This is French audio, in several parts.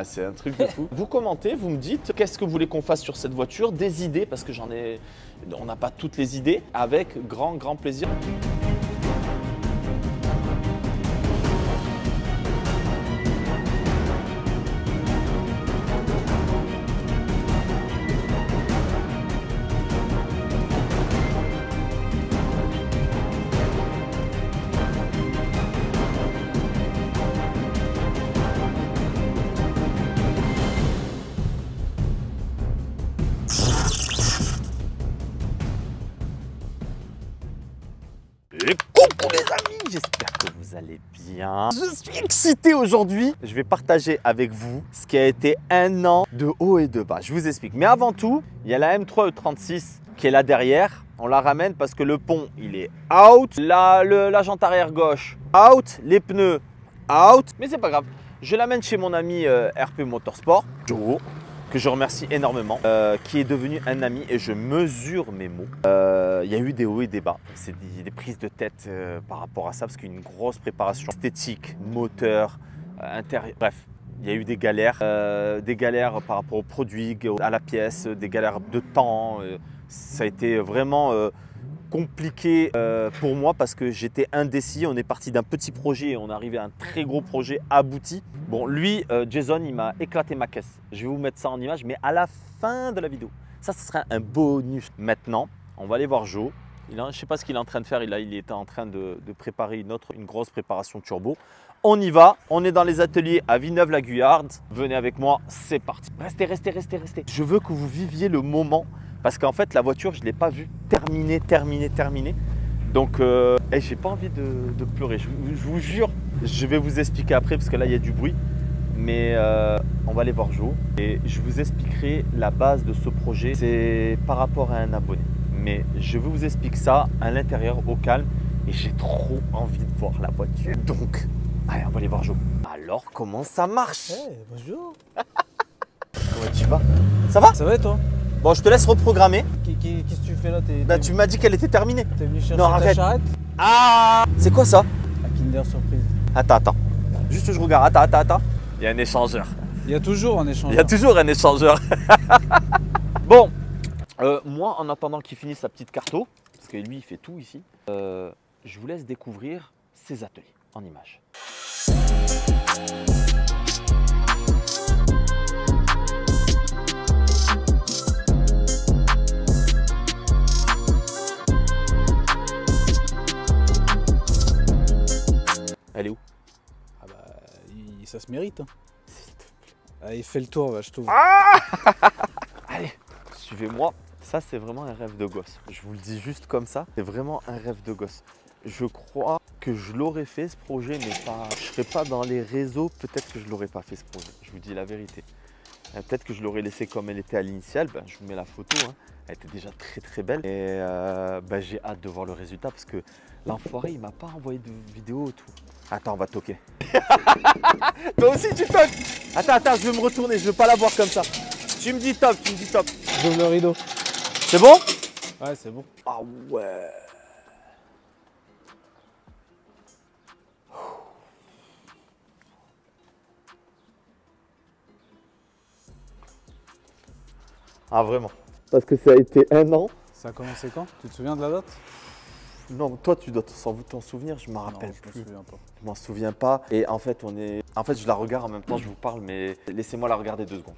c'est un truc de fou. Vous commentez, vous me dites qu'est-ce que vous voulez qu'on fasse sur cette voiture, des idées, parce que on n'a pas toutes les idées, avec grand plaisir. Et coucou les amis, j'espère que vous allez bien. Je suis excité aujourd'hui. Je vais partager avec vous ce qui a été un an de haut et de bas. Je vous explique. Mais avant tout, il y a la M3 E36 qui est là derrière. On la ramène parce que le pont, il est out. La jante arrière gauche, out. Les pneus, out. Mais c'est pas grave. Je l'amène chez mon ami RP Motorsport, Joe, que je remercie énormément, qui est devenu un ami et je mesure mes mots. Il y a eu des hauts et des bas. C'est des prises de tête par rapport à ça parce qu'il y a une grosse préparation esthétique, moteur, intérieur, bref. Il y a eu des galères par rapport aux produits, à la pièce, des galères de temps. Ça a été vraiment compliqué pour moi parce que j'étais indécis. On est parti d'un petit projet et on est arrivé à un très gros projet abouti. Bon, lui, Jason, il m'a éclaté ma caisse. Je vais vous mettre ça en image, mais à la fin de la vidéo. Ça, ce sera un bonus. Maintenant, on va aller voir Joe. Je ne sais pas ce qu'il est en train de faire. Il était en train de préparer une grosse préparation turbo. On y va. On est dans les ateliers à Villeneuve-la-Guyarde. Venez avec moi, c'est parti. Restez. Je veux que vous viviez le moment. Parce qu'en fait, la voiture, je ne l'ai pas vue terminée. Donc, j'ai pas envie de pleurer. Je vous jure, je vais vous expliquer après parce que là, il y a du bruit. Mais on va aller voir Joe et je vous expliquerai la base de ce projet. C'est par rapport à un abonné. Mais je vous explique ça à l'intérieur, au calme. Et j'ai trop envie de voir la voiture. Donc, allez, on va aller voir Joe. Alors, comment ça marche? Hey, bonjour. Comment tu vas? Ça va? Ça va et toi? Bon, je te laisse reprogrammer. Qu'est-ce que tu fais là? Bah, tu m'as dit qu'elle était terminée. T'es venu chercher Non, ta arrête. charrette? Ah! C'est quoi ça? La Kinder Surprise. Attends. Juste je regarde. Attends. Il y a un échangeur. Il y a toujours un échange. Il y a toujours un échangeur. Bon, moi, en attendant qu'il finisse sa petite carto, parce que lui, il fait tout ici, je vous laisse découvrir ses ateliers en images. Elle est où? Ah bah, ça se mérite. Hein. Allez, fais le tour, va, je t'ouvre. Allez, suivez-moi. Ça, c'est vraiment un rêve de gosse. Je vous le dis juste comme ça, c'est vraiment un rêve de gosse. Je crois que je l'aurais fait ce projet, mais pas. Je ne serais pas dans les réseaux. Peut-être que je ne l'aurais pas fait ce projet. Je vous dis la vérité. Peut-être que je l'aurais laissé comme elle était à l'initiale. Ben, je vous mets la photo. Hein. Elle était déjà très belle. Et j'ai hâte de voir le résultat parce que l'enfoiré, il m'a pas envoyé de vidéo et tout. Attends, on va toquer. Toi aussi, tu toques. Attends, je vais me retourner. Je veux pas la voir comme ça. Tu me dis top. J'ouvre le rideau. C'est bon? Ouais, c'est bon. Ah ouais. Ah vraiment. Parce que ça a été un an. Ça a commencé quand? Tu te souviens de la date? Non, toi tu dois t'en souvenir, je m'en rappelle plus. Je me souviens pas. Je m'en souviens pas. Et en fait, je la regarde en même temps, je vous parle, mais laissez-moi la regarder 2 secondes.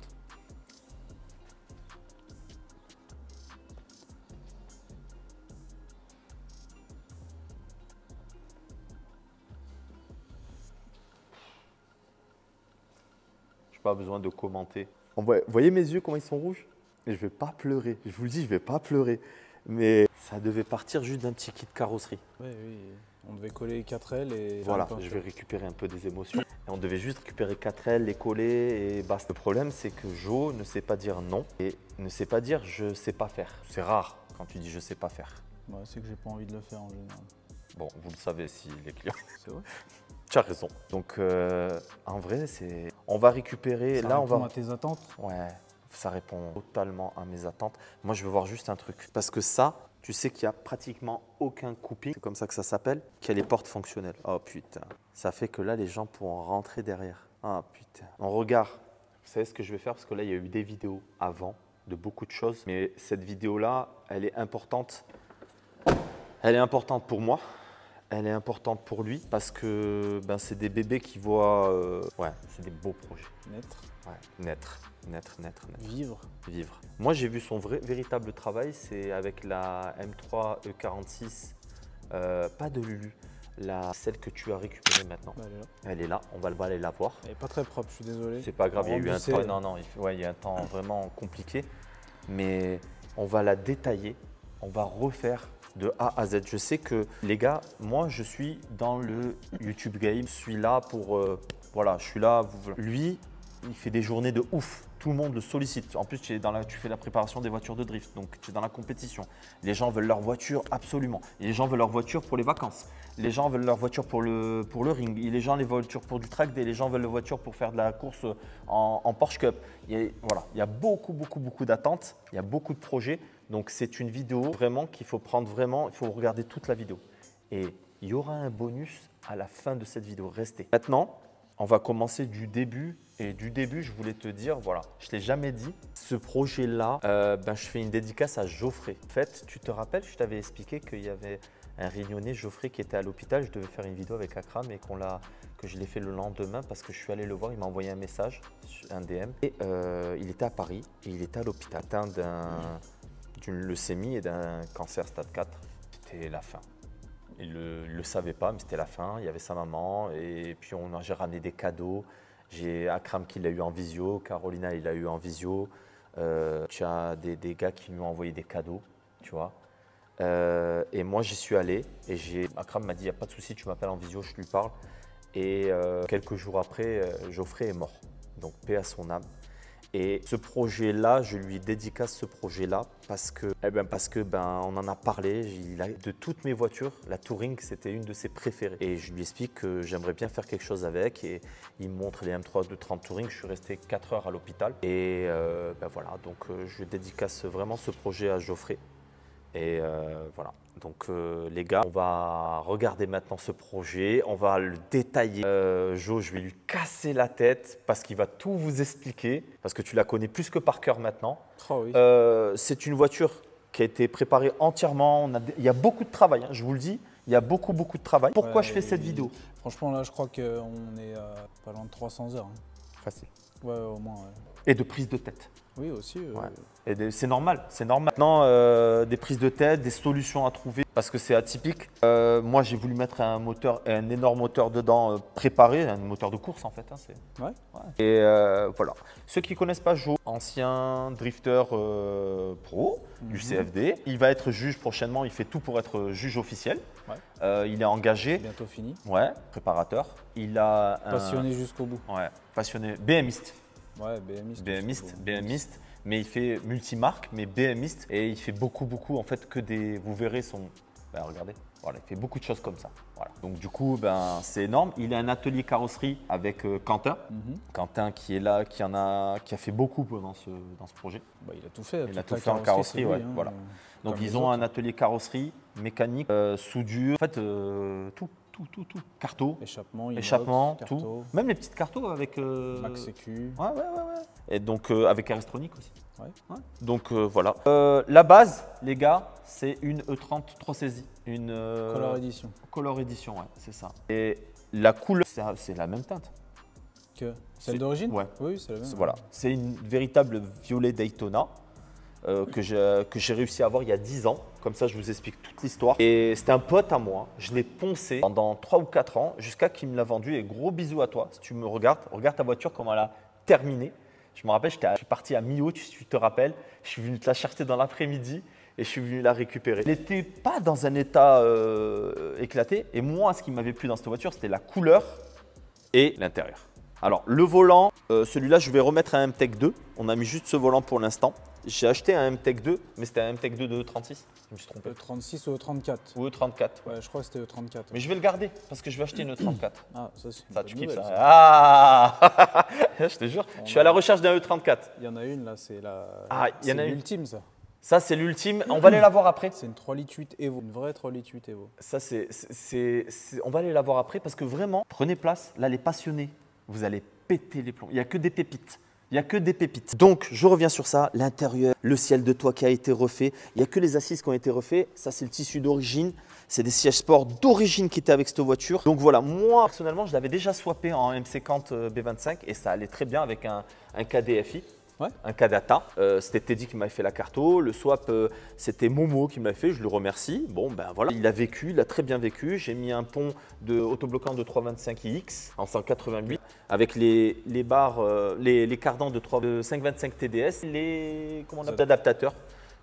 Je n'ai pas besoin de commenter. Vous voyez mes yeux, comment ils sont rouges? Et je vais pas pleurer. Je vous le dis, je vais pas pleurer. Mais ça devait partir juste d'un petit kit carrosserie. Oui. On devait coller les 4L et... Voilà, je vais récupérer un peu des émotions. Et on devait juste récupérer 4L, les coller et basta. Le problème, c'est que Joe ne sait pas dire non et ne sait pas dire je sais pas faire. C'est rare quand tu dis je sais pas faire. Ouais, c'est que j'ai pas envie de le faire en général. Bon, vous le savez si les clients. C'est vrai. Tu as raison. Donc, en vrai, c'est. On va récupérer. Ça là, répond on va. à tes attentes? Ouais, ça répond totalement à mes attentes. Moi, je veux voir juste un truc. Parce que ça, tu sais qu'il n'y a pratiquement aucun couping. C'est comme ça que ça s'appelle. Qu'il y a les portes fonctionnelles. Oh putain. Ça fait que là, les gens pourront rentrer derrière. Ah putain. On regarde. Vous savez ce que je vais faire? Parce que là, il y a eu des vidéos avant de beaucoup de choses. Mais cette vidéo-là, elle est importante. Elle est importante pour moi. Elle est importante pour lui parce que ben, c'est des bébés qui voient… ouais, c'est des beaux projets. Naître. Ouais, naître. Vivre. Vivre. Moi, j'ai vu son véritable travail, c'est avec la M3 E46, pas de Lulu, celle que tu as récupérée maintenant. Bah, elle est là. Elle est là, on va aller la voir. Elle est pas très propre, je suis désolé. C'est pas grave, il y a eu un Remboursé. temps, ouais, il y a un temps vraiment compliqué, mais on va la détailler, on va refaire de A à Z. Je sais que les gars, moi je suis dans le YouTube game, je suis là pour, voilà, je suis là. Lui, il fait des journées de ouf. Tout le monde le sollicite. En plus, tu fais la préparation des voitures de drift, donc tu es dans la compétition. Les gens veulent leur voiture absolument. Les gens veulent leur voiture pour les vacances. Les gens veulent leur voiture pour le ring. Et les gens, les voitures pour du track day. Les gens veulent la voiture pour faire de la course en Porsche Cup. Voilà, il y a beaucoup d'attentes. Il y a beaucoup de projets. Donc, c'est une vidéo vraiment qu'il faut prendre vraiment. Il faut regarder toute la vidéo. Et il y aura un bonus à la fin de cette vidéo. Restez. Maintenant, on va commencer du début. Et du début, je voulais te dire, voilà, je ne l'ai jamais dit, ce projet-là, je fais une dédicace à Geoffrey. En fait, tu te rappelles, je t'avais expliqué qu'il y avait un Réunionnais, Geoffrey, qui était à l'hôpital. Je devais faire une vidéo avec Akram et que je l'ai fait le lendemain parce que je suis allé le voir. Il m'a envoyé un message, un DM. Et il était à Paris et il était à l'hôpital, atteint d'une leucémie et d'un cancer stade 4. C'était la fin. Il ne le savait pas, mais c'était la fin. Il y avait sa maman et puis j'ai ramené des cadeaux. J'ai Akram qui l'a eu en visio, Carolina il l'a eu en visio. Tu as des gars qui lui ont envoyé des cadeaux, tu vois. Et moi j'y suis allé et Akram m'a dit, il n'y a pas de souci, tu m'appelles en visio, je lui parle. Et quelques jours après, Geoffrey est mort. Donc paix à son âme. Et ce projet-là, je lui dédicace ce projet-là parce que on en a parlé. De toutes mes voitures, la Touring, c'était une de ses préférées. Et je lui explique que j'aimerais bien faire quelque chose avec. Et il me montre les M3 230 Touring. Je suis resté 4 heures à l'hôpital. Et voilà, donc je dédicace vraiment ce projet à Geoffrey. Et voilà, donc les gars, on va regarder maintenant ce projet, on va le détailler. Jo, je vais lui casser la tête parce qu'il va tout vous expliquer, parce que tu la connais plus que par cœur maintenant. Oh oui. C'est une voiture qui a été préparée entièrement, il y a beaucoup de travail, hein, je vous le dis, il y a beaucoup de travail. Pourquoi je fais cette vidéo? Franchement, là, je crois qu'on est pas loin de 300 heures. Hein. Facile. Ouais, au moins. Ouais. Et de prise de tête. Oui, aussi. Ouais. Et c'est normal, c'est normal. Maintenant, des prises de tête, des solutions à trouver, parce que c'est atypique. Moi, j'ai voulu mettre un énorme moteur dedans, préparé, un moteur de course en fait. Hein, ouais. Et voilà. Ceux qui ne connaissent pas Jo, ancien drifter pro du CFD, il va être juge prochainement, il fait tout pour être juge officiel. Ouais. Il est engagé. Bientôt fini. Ouais, préparateur. Il a passionné jusqu'au bout. Ouais, passionné, BMiste. Ouais, BMiste, mais il fait multimarque, mais BMiste, et il fait beaucoup en fait que vous verrez son, regardez, voilà, il fait beaucoup de choses comme ça, voilà. Donc du coup, c'est énorme. Il a un atelier carrosserie avec Quentin, Quentin qui est là, qui a fait beaucoup dans ce projet. Bah, il a tout fait. Il a tout fait en carrosserie, ouais, hein, voilà. Donc ils ont un atelier carrosserie, mécanique, soudure, en fait tout. Carto, échappement, tout. Même les petites cartos avec… Max Sécu. Ouais. Et donc avec Aristronic aussi. Ouais. Donc voilà. La base, les gars, c'est une E30 3 saisie. Une Color Edition. Color Edition, ouais, c'est ça. Et la couleur, c'est la même teinte. Que celle d'origine? Ouais. Oui, c'est la même. Voilà. C'est une véritable violet Daytona. Que j'ai réussi à avoir il y a 10 ans. Comme ça, je vous explique toute l'histoire. Et c'était un pote à moi. Je l'ai poncé pendant 3 ou 4 ans jusqu'à qu'il me l'a vendu. Et gros bisous à toi. Si tu me regarde ta voiture, comment elle a terminé. Je me rappelle, je suis parti à mi-août, tu te rappelles. Je suis venu te la chercher dans l'après-midi et je suis venu la récupérer. Elle n'était pas dans un état éclaté. Et moi, ce qui m'avait plu dans cette voiture, c'était la couleur et l'intérieur. Alors, le volant, celui-là, je vais remettre un MTech 2. On a mis juste ce volant pour l'instant. J'ai acheté un MTech 2, mais c'était un MTech 2 de E36. Je me suis trompé. E36 ou E34? Ou E34. Ouais, je crois que c'était E34. Mais je vais le garder parce que je vais acheter une E34. Ah, ça c'est. Ça, tu kiffes ça? Ah je te jure, je suis à la recherche d'un E34. Il y on a une là, c'est la. Ah, il y en a une. C'est l'ultime ça. Ça, c'est l'ultime. On va aller la voir après. C'est une 3 litres 8 Evo, une vraie 3 litres 8 Evo. Ça, on va aller la voir après parce que vraiment, prenez place. Là, les passionnés, vous allez péter les plombs. Il n'y a que des pépites. Il n'y a que des pépites. Donc, je reviens sur ça. L'intérieur, le ciel de toit qui a été refait. Il n'y a que les assises qui ont été refaits. Ça, c'est le tissu d'origine. C'est des sièges sport d'origine qui étaient avec cette voiture. Donc voilà, moi, personnellement, je l'avais déjà swappé en M50 B25 et ça allait très bien avec un KDFI. Ouais. Un Kadata. C'était Teddy qui m'avait fait la carto. Le swap, c'était Momo qui m'a fait. Je le remercie. Bon, ben voilà. Il a vécu, il a très bien vécu. J'ai mis un pont de autobloquant de 325iX en 188 avec les barres, les cardans de 525 TDS, les adaptateurs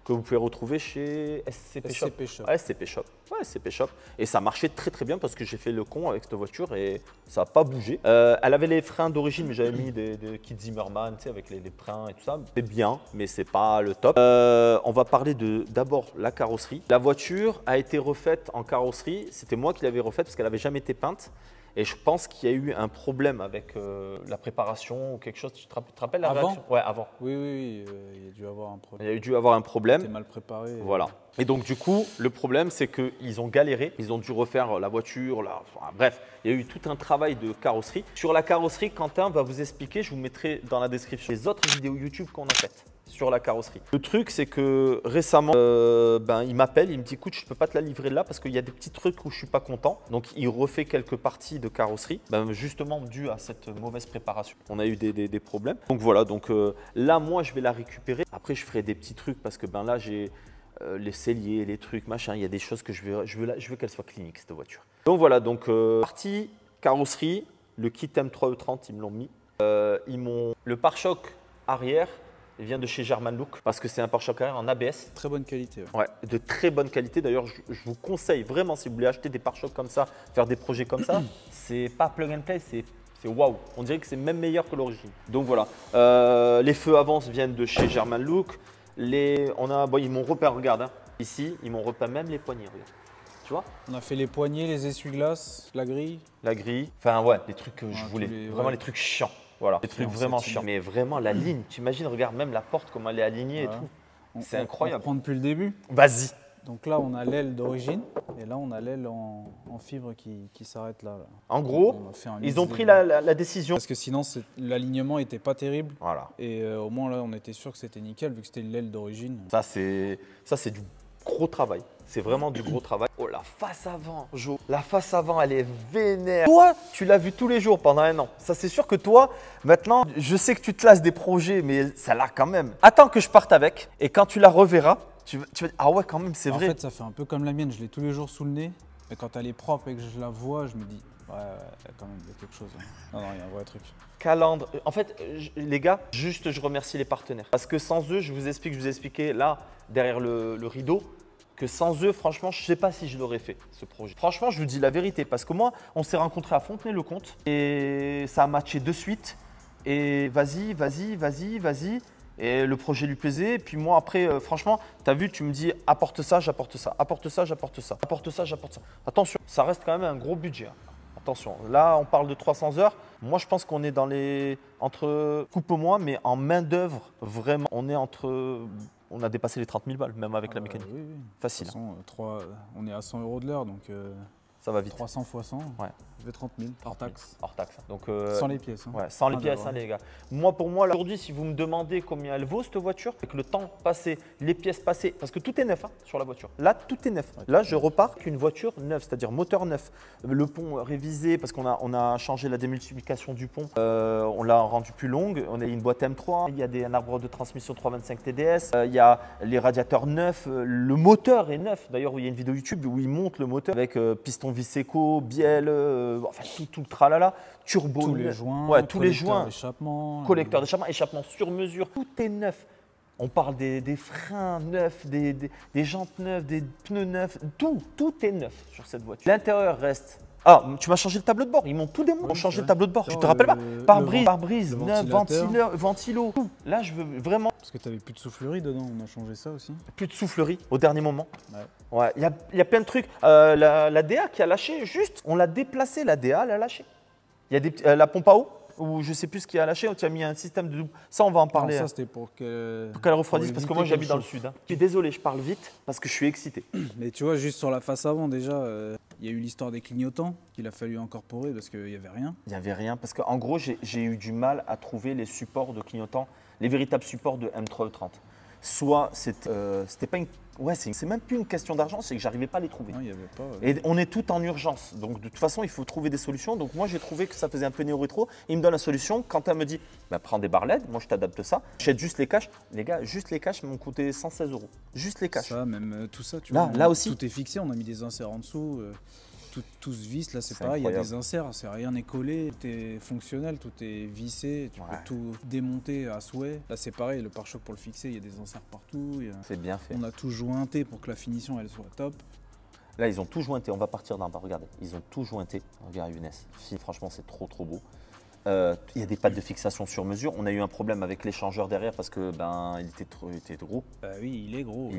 que vous pouvez retrouver chez SCP Shop. Ouais, SCP Shop. Ouais, SCP Shop. Et ça marchait très très bien parce que j'ai fait le con avec cette voiture et ça n'a pas bougé. Elle avait les freins d'origine, mais j'avais mis des kits Zimmermann, tu sais, avec les freins et tout ça. C'est bien, mais c'est pas le top. On va parler d'abord la carrosserie. La voiture a été refaite en carrosserie. C'était moi qui l'avais refaite parce qu'elle n'avait jamais été peinte. Et je pense qu'il y a eu un problème avec la préparation ou quelque chose. Tu te rappelles la réaction? Ouais, avant. Oui, il y a dû avoir un problème. Il y a dû avoir un problème. C'était mal préparé. Voilà. Et donc du coup, le problème, c'est qu'ils ont galéré. Ils ont dû refaire la voiture. Bref, il y a eu tout un travail de carrosserie. Sur la carrosserie, Quentin va vous expliquer. Je vous mettrai dans la description les autres vidéos YouTube qu'on a faites sur la carrosserie. Le truc, c'est que récemment, il m'appelle, il me dit écoute, je ne peux pas te la livrer là parce qu'il y a des petits trucs où je ne suis pas content. Donc, il refait quelques parties de carrosserie, justement dû à cette mauvaise préparation. On a eu des problèmes. Donc voilà, là, moi, je vais la récupérer. Après, je ferai des petits trucs parce que là, j'ai les celliers, les trucs, machin. Il y a des choses que je veux qu'elle soit clinique, cette voiture. Donc voilà, partie carrosserie, le kit M3 E30, ils me l'ont mis. Le pare-choc arrière. Il vient de chez German Look parce que c'est un pare-choc arrière en ABS. Très bonne qualité. Ouais, de très bonne qualité. D'ailleurs, je vous conseille vraiment, si vous voulez acheter des pare-chocs comme ça, faire des projets comme ça, c'est pas plug and play, c'est waouh. On dirait que c'est même meilleur que l'origine. Donc voilà. Les feux avant viennent de chez German Look. Ils m'ont repeint, regarde, hein. Ici, ils m'ont repeint même les poignées, regarde. Tu vois? On a fait les poignées, les essuie-glaces, la grille. La grille. Enfin, ouais, les trucs que je voulais. Vraiment les trucs chiants. Voilà, des trucs vraiment chiants. Mais vraiment, la ligne, tu imagines, regarde même la porte, comment elle est alignée et tout. C'est incroyable. On reprend depuis le début. Vas-y. Donc là, on a l'aile d'origine et là, on a l'aile en fibre qui s'arrête là. En gros, ils ont pris la décision. Parce que sinon, l'alignement n'était pas terrible. Voilà. Et au moins, là, on était sûr que c'était nickel vu que c'était l'aile d'origine. Ça, c'est du gros travail. C'est vraiment du gros travail. Oh, la face avant, Jo. La face avant, elle est vénère. Toi, tu l'as vu tous les jours pendant un an. Ça, c'est sûr que toi, maintenant, je sais que tu te lasses des projets, mais ça l'a quand même. Attends que je parte avec et quand tu la reverras, tu vas dire ah ouais, quand même, c'est vrai. En fait, ça fait un peu comme la mienne. Je l'ai tous les jours sous le nez. Et quand elle est propre et que je la vois, je me dis ouais, quand même, il y a quelque chose. Non, il y a un vrai truc. Calandre. En fait, les gars, juste je remercie les partenaires. Parce que sans eux, je vous ai expliqué là, derrière le rideau, que sans eux, franchement, je ne sais pas si je l'aurais fait, ce projet. Franchement, je vous dis la vérité, parce que moi, on s'est rencontrés à Fontenay-le-Comte et ça a matché de suite. Et vas-y. Et le projet lui plaisait. Et puis moi, après, franchement, tu as vu, tu me dis apporte ça, j'apporte ça. Apporte ça, j'apporte ça. Apporte ça, j'apporte ça. Attention, ça reste quand même un gros budget. Hein. Attention, là, on parle de 300 heures. Moi, je pense qu'on est dans entre coupe-moi, mais en main-d'œuvre, vraiment, on est on a dépassé les 30 000 balles, même avec la mécanique. Oui. Facile. De toute façon, on est à 100 € de l'heure, donc ça va vite. 300 x 100, ouais. Ça fait 30 000 hors taxe. Hors taxe. Donc, sans les pièces. Hein. Ouais, sans les pièces, hein, les gars. Pour moi, aujourd'hui, si vous me demandez combien elle vaut cette voiture, avec le temps passé, les pièces passées, parce que tout est neuf hein, sur la voiture. Là, tout est neuf. Ouais, là, je repars avec une voiture neuve, c'est-à-dire moteur neuf. Le pont révisé, parce qu'on a changé la démultiplication du pont. On l'a rendu plus longue. On a une boîte M3. Il y a un arbre de transmission 325 TDS. Il y a les radiateurs neufs. Le moteur est neuf. D'ailleurs, il y a une vidéo YouTube où il monte le moteur avec piston Viseco, bielle, enfin tout le tralala, turbo. Tous les joints, ouais, tous les joints. Collecteur d'échappement, échappement sur mesure. Tout est neuf. On parle des freins neufs, des jantes neuves, des pneus neufs. Tout est neuf sur cette voiture. L'intérieur reste. Ah, tu m'as changé le tableau de bord. Ils m'ont tout démonté. Ils ont changé le tableau de bord. Tu te rappelles pas? Pare-brise, neuf, ventilo. Là, je veux vraiment. Parce que tu n'avais plus de soufflerie dedans. On a changé ça aussi. Plus de soufflerie au dernier moment. Ouais. Il y a plein de trucs. La DA qui a lâché, juste, on l'a déplacée. La DA, elle a lâché. Il y a la pompe à eau. ou je sais plus ce qui a lâché, tu as mis un système de double. Ça, on va en parler. Non, ça, c'était pour qu'elle refroidisse, parce que moi, j'habite dans le sud. Hein. Je suis désolé, je parle vite parce que je suis excité. Mais tu vois, juste sur la face avant, déjà, il y a eu l'histoire des clignotants qu'il a fallu incorporer parce qu'il n'y avait rien. Il n'y avait rien, parce qu'en gros, j'ai eu du mal à trouver les supports de clignotants, les véritables supports de M3E30. Soit c'était pas une... Ouais, c'est même plus une question d'argent, c'est que j'arrivais pas à les trouver. Non, il n'y avait pas. Et on est tout en urgence, donc de toute façon, il faut trouver des solutions. Donc moi, j'ai trouvé que ça faisait un peu néo-rétro. Il me donne la solution. Quand elle me dit, bah, prends des barres LED, moi je t'adapte ça. J'achète juste les caches. Les gars, juste les caches m'ont coûté 116 €. Juste les caches. Ça, même tout ça, tu Là, vois. là aussi. Tout est fixé, on a mis des inserts en dessous. Tout se visse, là c'est C'est pareil, il y a incroyable. des inserts, rien n'est collé, tout est fonctionnel, tout est vissé, tu Ouais. peux tout démonter à souhait. Là c'est pareil, le pare-choc pour le fixer, il y a des inserts partout. C'est bien fait. On a tout jointé pour que la finition elle soit top. Là, ils ont tout jointé. On va partir d'en bas. Regardez, ils ont tout jointé. Regarde Younes. Franchement, c'est trop beau. Il y a des pattes de fixation sur mesure. On a eu un problème avec l'échangeur derrière parce que il était gros. Bah oui, il est gros.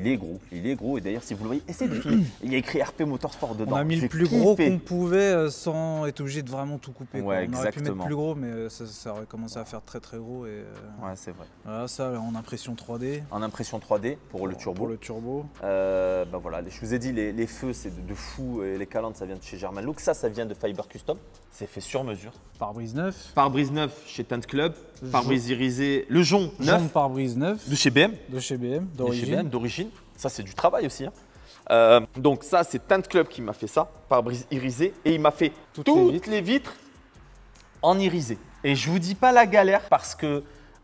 Il est gros. Et d'ailleurs, si vous le voyez, essayez de filmer. Il y a écrit RP Motorsport dedans. On a mis le J'ai plus gros kiffé. qu'on pouvait sans être obligé de vraiment tout couper. quoi. Ouais, On aurait pu exactement. mettre plus gros, mais ça aurait commencé à faire très gros. Et, Ouais, c'est vrai. voilà, ça en impression 3D. En impression 3D pour le turbo. Pour le turbo. Voilà, je vous ai dit, les feux, c'est de fou. Et les calandres, ça vient de chez German Look. Ça vient de Fiber Custom. C'est fait sur mesure. Pare-brise neuf. Pare-brise neuf chez Tent Club. Pare-brise irisé. Le jonc neuf. Jaune pare-brise neuf. De chez BM. De chez BM, De chez d'origine. BM, d'origine. Ça, c'est du travail aussi. Hein. Donc ça, c'est Tent Club qui m'a fait ça. Pare-brise irisé. Et il m'a fait toutes les vitres en irisé. Et je vous dis pas la galère parce que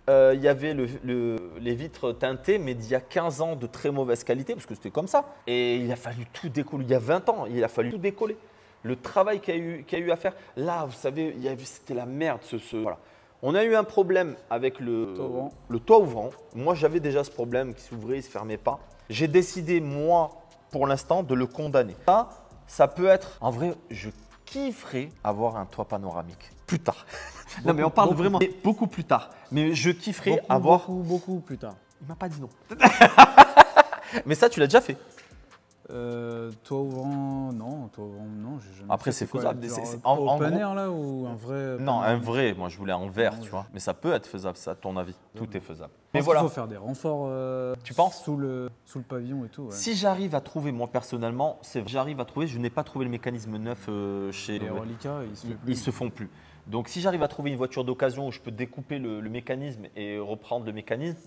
il y avait les vitres teintées, mais d'il y a 15 ans de très mauvaise qualité, parce que c'était comme ça. Et il a fallu tout décoller. Il y a 20 ans, il a fallu tout décoller. Le travail qu'il y a eu à faire. Là, vous savez, c'était la merde. Voilà. On a eu un problème avec le toit ouvrant. Moi, j'avais déjà ce problème qui s'ouvrait, il ne se fermait pas. J'ai décidé, moi, pour l'instant, de le condamner. Ça peut être… En vrai, je kifferais avoir un toit panoramique. Plus tard. Non, mais on parle vraiment beaucoup plus tard. Mais je kifferais avoir… Beaucoup plus tard. Il m'a pas dit non. Mais ça, tu l'as déjà fait. Toit ouvrant, non. J'ai jamais Après, fait. c'est quoi, faisable. genre En open gros- air là ou un vrai. Non, un vrai. Moi, je voulais en verre, Non, tu vois. Mais ça peut être faisable, ça, à ton avis. Tout est faisable. Mais Mais voilà. Il faut faire des renforts. Tu penses sous le pavillon et tout. Ouais. Si j'arrive à trouver, moi personnellement, je n'ai pas trouvé le mécanisme neuf chez Les reliquats, ils se font plus. Donc si j'arrive à trouver une voiture d'occasion où je peux découper le mécanisme et reprendre le mécanisme,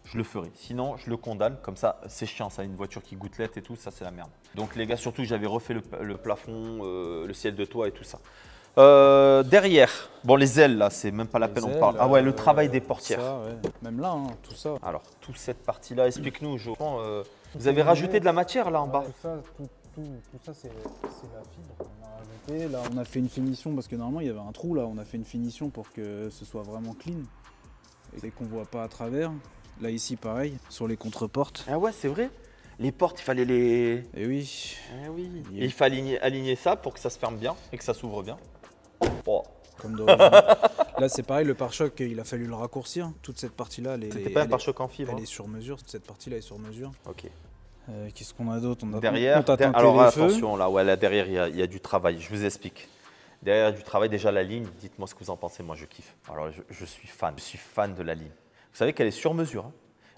je le ferai. Sinon, je le condamne. Comme ça, c'est chiant, ça, une voiture qui gouttelette et tout, ça c'est la merde. Donc les gars, surtout j'avais refait le plafond, le ciel de toit et tout ça. Derrière, bon les ailes là, c'est même pas la peine, on parle. Ah ouais, le travail des portières. Ça, ouais. Même là, hein, tout ça. Alors, toute cette partie-là, explique-nous, Jo. Vous avez rajouté de la matière là en bas. Tout ça, c'est la fibre qu'on a rajouté. Là, on a fait une finition parce que normalement, il y avait un trou là. On a fait une finition pour que ce soit vraiment clean et qu'on voit pas à travers. Là, ici, pareil, sur les contreportes. Ah ouais, c'est vrai. Les portes, il fallait les… Et oui. Ah oui. Et il fallait aligner ça pour que ça se ferme bien et que ça s'ouvre bien. Oh. Comme d'origine. Là, c'est pareil, le pare-choc, il a fallu le raccourcir. Toute cette partie-là, C'était pas un pare-choc en fibre. Elle est sur mesure. Cette partie-là est sur mesure. Ok. Qu'est-ce qu'on a d'autre? Derrière, alors attention, là, ouais, là derrière, il y a du travail. Je vous explique. Derrière, il y a du travail. Déjà, la ligne, dites-moi ce que vous en pensez. Moi, je kiffe. Alors, je suis fan. Je suis fan de la ligne. Vous savez qu'elle est sur mesure. Hein.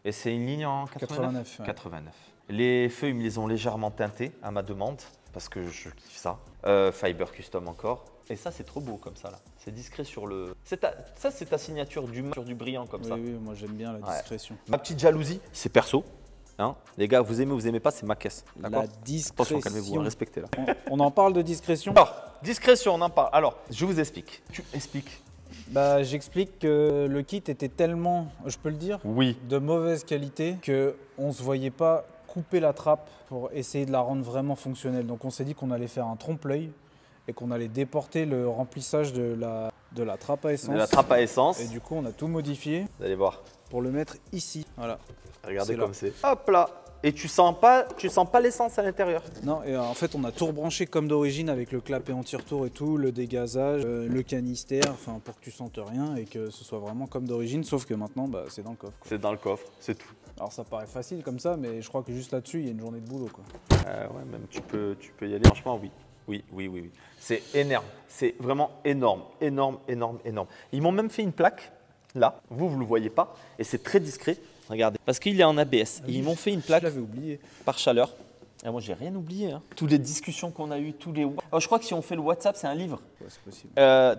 Et c'est une ligne en 89. Ouais. 89. Les feux, ils me les ont légèrement teintés à ma demande parce que je kiffe ça. Fiber Custom encore. Et ça, c'est trop beau comme ça, là. C'est discret sur le… Ça, c'est ta signature sur du brillant comme ça. Oui, moi, j'aime bien la discrétion. Ma petite jalousie, c'est perso. Hein, les gars, vous aimez ou vous aimez pas, c'est ma caisse. La discrétion. Attention, calmez-vous, respectez là. On en parle de discrétion? Alors, discrétion, on en parle. Alors, je vous explique. Tu expliques. Bah, j'explique que le kit était tellement, je peux le dire, Oui. de mauvaise qualité qu'on ne se voyait pas couper la trappe pour essayer de la rendre vraiment fonctionnelle. Donc on s'est dit qu'on allait faire un trompe-l'œil et qu'on allait déporter le remplissage de la trappe à essence. De la trappe à essence. Et du coup, on a tout modifié Vous allez voir. pour le mettre ici. Voilà. Regardez comme c'est. Hop là. Et tu sens pas l'essence à l'intérieur. Non, et en fait, on a tout rebranché comme d'origine avec le clapet anti-retour et tout, le dégazage, le canister, enfin pour que tu sentes rien et que ce soit vraiment comme d'origine, sauf que maintenant, bah, c'est dans le coffre. C'est dans le coffre, c'est tout. Alors ça paraît facile comme ça, mais je crois que juste là-dessus, il y a une journée de boulot, quoi. Ouais, même tu peux y aller. Franchement, oui. Oui, oui, oui, oui. C'est énorme. C'est vraiment énorme, énorme, énorme, énorme. Ils m'ont même fait une plaque, là. Vous ne le voyez pas. Et c'est très discret. Regardez. Parce qu'il est en ABS. Ah oui, ils m'ont fait une plaque je l'avais oublié. par chaleur. Et moi, j'ai rien oublié. Hein. Toutes les discussions qu'on a eues, tous les. Alors, je crois que si on fait le WhatsApp, c'est un livre. Ouais, c'est possible.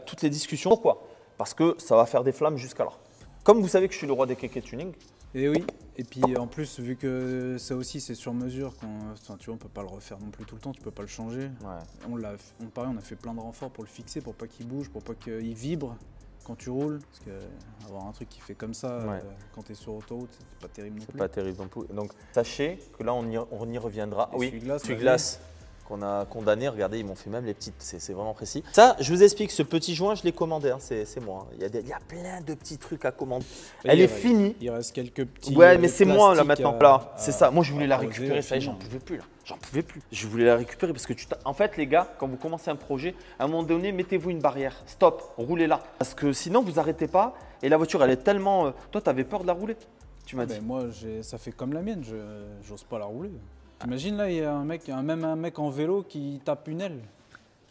Toutes les discussions. Pourquoi? Parce que ça va faire des flammes jusqu'alors. Comme vous savez que je suis le roi des kékés tuning. Et oui, et puis en plus, vu que ça aussi c'est sur mesure, enfin, tu vois, on peut pas le refaire non plus tout le temps, tu peux pas le changer. Ouais. Pareil, on a fait plein de renforts pour le fixer, pour pas qu'il bouge, pour pas qu'il vibre quand tu roules. Parce que avoir un truc qui fait comme ça Ouais. quand tu es sur autoroute, c'est pas terrible non C'est plus. pas terrible non plus. Donc, sachez que là, on y reviendra. Oui, Essuie-glace, essuie-glace qu'on a condamné. Regardez, ils m'ont fait même les petites. C'est vraiment précis. Ça, je vous explique, ce petit joint, je l'ai commandé. Hein, c'est moi. Il y a plein de petits trucs à commander. Elle est finie. Il reste quelques petits. Ouais, mais c'est moi là plastiques maintenant. Là, c'est ça. Moi, je voulais la à récupérer. Ça y est, j'en finement. pouvais plus là. J'en pouvais plus. Je voulais la récupérer parce que en fait, les gars, quand vous commencez un projet, à un moment donné, mettez-vous une barrière. Stop, roulez là. Parce que sinon, vous arrêtez pas. Et la voiture, elle est tellement. Toi, tu avais peur de la rouler. Tu m'as dit. Ben, moi, ça fait comme la mienne, j'ose pas la rouler. T'imagines là, il y a même un mec en vélo qui tape une aile.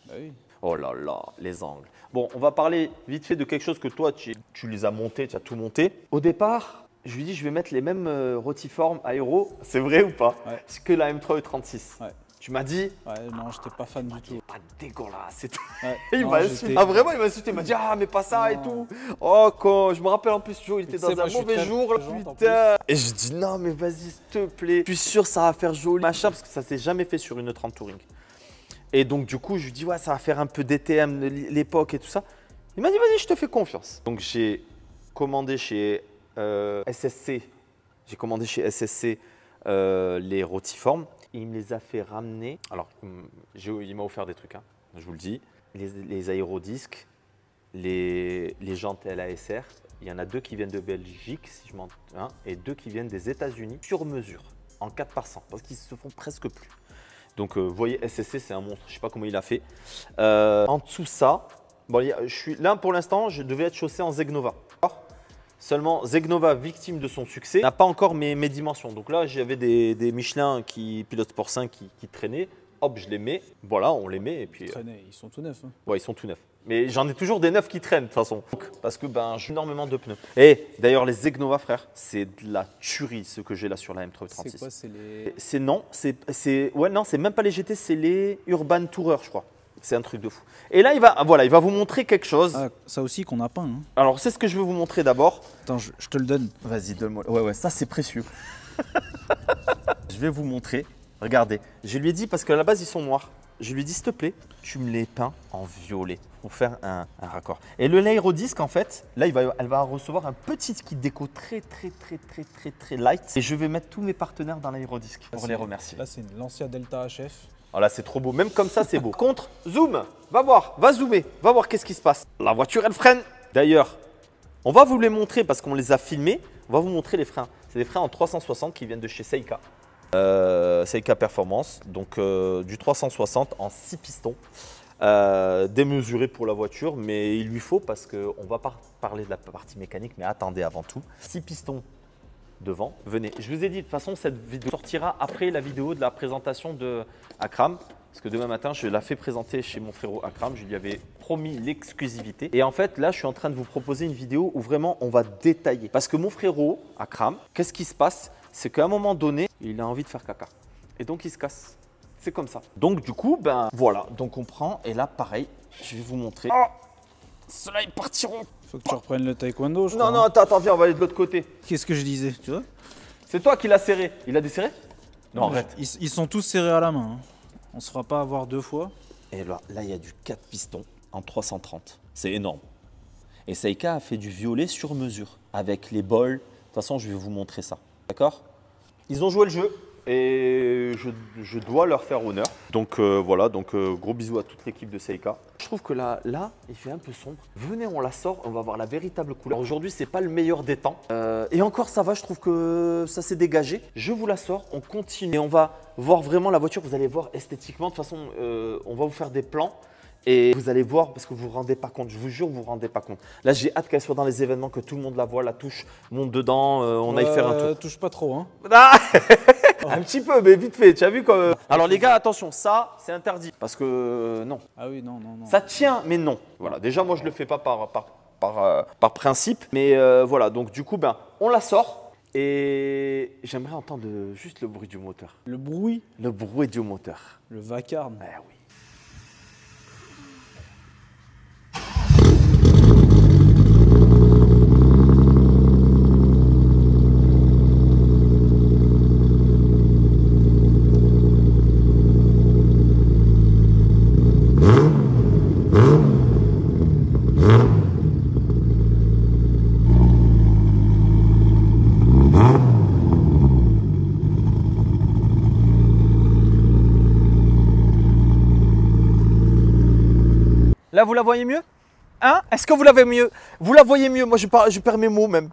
Bah oui. Oh là là, les angles. Bon, on va parler vite fait de quelque chose que toi, tu les as montés, tu as tout monté. Au départ, je lui dis, je vais mettre les mêmes rotiformes aéro. C'est vrai ou pas? Ouais. Que la M3 E36. Ouais. Tu m'as dit, Ouais, non, j'étais pas fan du tout. pas dégueulasse, c'est tout. Ouais. Et il Non, m'a j'étais- insulté. Ah vraiment, il m'a insulté. Il m'a dit, ah mais pas ça et tout. Oh, quand je me rappelle en plus, Joe, il était tu sais, dans moi, un je suis mauvais très jour, là, présente, en putain. Et je dis, non mais vas-y, s'il te plaît. Je suis sûr, ça va faire joli, machin, parce que ça s'est jamais fait sur une 30 Touring. Et donc, du coup, je lui dis, ouais, ça va faire un peu DTM de l'époque et tout ça. Il m'a dit, vas-y, je te fais confiance. Donc, j'ai commandé chez SSC. J'ai commandé chez SSC les rotiformes. Il me les a fait ramener. Alors, il m'a offert des trucs, hein, je vous le dis. Les aérodisques, les jantes LASR. Il y en a 2 qui viennent de Belgique, si je m'en hein, et 2 qui viennent des États-Unis sur mesure, en 4x100, parce qu'ils se font presque plus. Donc, vous voyez, SSC, c'est un monstre. Je ne sais pas comment il a fait. En dessous ça, bon, je suis là pour l'instant, je devais être chaussé en Zegnova. Seulement, Zegnova, victime de son succès, n'a pas encore mes dimensions. Donc là, j'avais des Michelin Pilote Sport 5 qui traînaient. Hop, je les mets. Voilà, on les met. Et puis, Ils sont tout neufs. Hein. ouais, ils sont tout neufs. Mais j'en ai toujours des neufs qui traînent de toute façon. Parce que j'ai énormément de pneus. Et d'ailleurs, les Zegnova, frère, c'est de la tuerie ce que j'ai là sur la M336. C'est quoi? C'est les. Ouais, non, c'est même pas les GT, c'est les Urban Tourer, je crois. C'est un truc de fou. Et là, il va vous montrer quelque chose. Ah, ça aussi qu'on n'a pas. Hein. Alors, c'est ce que je veux vous montrer d'abord. Attends, je te le donne. Vas-y, donne-moi. Ouais, ça c'est précieux. Je vais vous montrer. Regardez, je lui ai dit, parce qu'à la base ils sont noirs, je lui ai dit, s'il te plaît, tu me les peins en violet pour faire un raccord. Et le l'aérodisque, en fait, là, elle va recevoir un petit kit déco très light. Et je vais mettre tous mes partenaires dans l'aérodisque pour les remercier. Là, c'est une Lancia Delta HF. Oh là, c'est trop beau. Même comme ça, c'est beau. Contre, zoom, va voir, va zoomer, va voir qu'est-ce qui se passe. La voiture, elle freine. D'ailleurs, on va vous les montrer parce qu'on les a filmés. On va vous montrer les freins. C'est des freins en 360 qui viennent de chez Seika. Seika Performance, donc du 360 en 6 pistons, démesuré pour la voiture, mais il lui faut parce qu'on va pas parler de la partie mécanique, mais attendez avant tout. 6 pistons devant, venez. Je vous ai dit, de toute façon, cette vidéo sortira après la vidéo de la présentation de Akram, parce que demain matin, je la fais présenter chez mon frérot Akram, je lui avais promis l'exclusivité. Et en fait, là, je suis en train de vous proposer une vidéo où vraiment, on va détailler. Parce que mon frérot Akram, qu'est-ce qui se passe? C'est qu'à un moment donné, il a envie de faire caca. Et donc, il se casse. C'est comme ça. Donc, du coup, voilà. Donc, on prend. Et là, pareil, je vais vous montrer. Oh, ceux-là, ils partiront. Faut que tu reprennes le taekwondo, je Non, crois. non, attends, viens, on va aller de l'autre côté. Qu'est-ce que je disais, tu vois? C'est toi qui l'as serré. Il a desserré? Non, arrête. Ils sont tous serrés à la main. Hein. On se fera pas avoir 2 fois. Et là, il y a du 4 pistons en 330. C'est énorme. Et Seika a fait du violet sur mesure avec les bols. De toute façon, je vais vous montrer ça. D'accord? Ils ont joué le jeu et je dois leur faire honneur. Donc voilà, gros bisous à toute l'équipe de Seika. Je trouve que là, il fait un peu sombre. Venez, on la sort, on va voir la véritable couleur. Aujourd'hui, c'est pas le meilleur des temps. Et encore, ça va, je trouve que ça s'est dégagé. Je vous la sors, on continue et on va voir vraiment la voiture. Vous allez voir esthétiquement. De toute façon, on va vous faire des plans. Et vous allez voir, parce que vous ne vous rendez pas compte, je vous jure, vous ne vous rendez pas compte. Là, j'ai hâte qu'elle soit dans les événements, que tout le monde la voit, la touche, monte dedans, on aille faire un tour. Touche pas trop, hein. Ah un petit peu, mais vite fait, tu as vu quoi. Alors les gars, attention, ça, c'est interdit. Parce que non. Ah oui, non, non, non. Ça tient, mais non. Voilà, déjà, moi, je ne le fais pas par principe. Mais voilà, donc du coup, ben, on la sort. Et j'aimerais entendre juste le bruit du moteur. Le bruit, Le bruit du moteur. le vacarme. Eh oui. Là, vous la voyez mieux? Hein? Est-ce que vous la voyez mieux? Vous la voyez mieux? Moi, je perds mes mots même.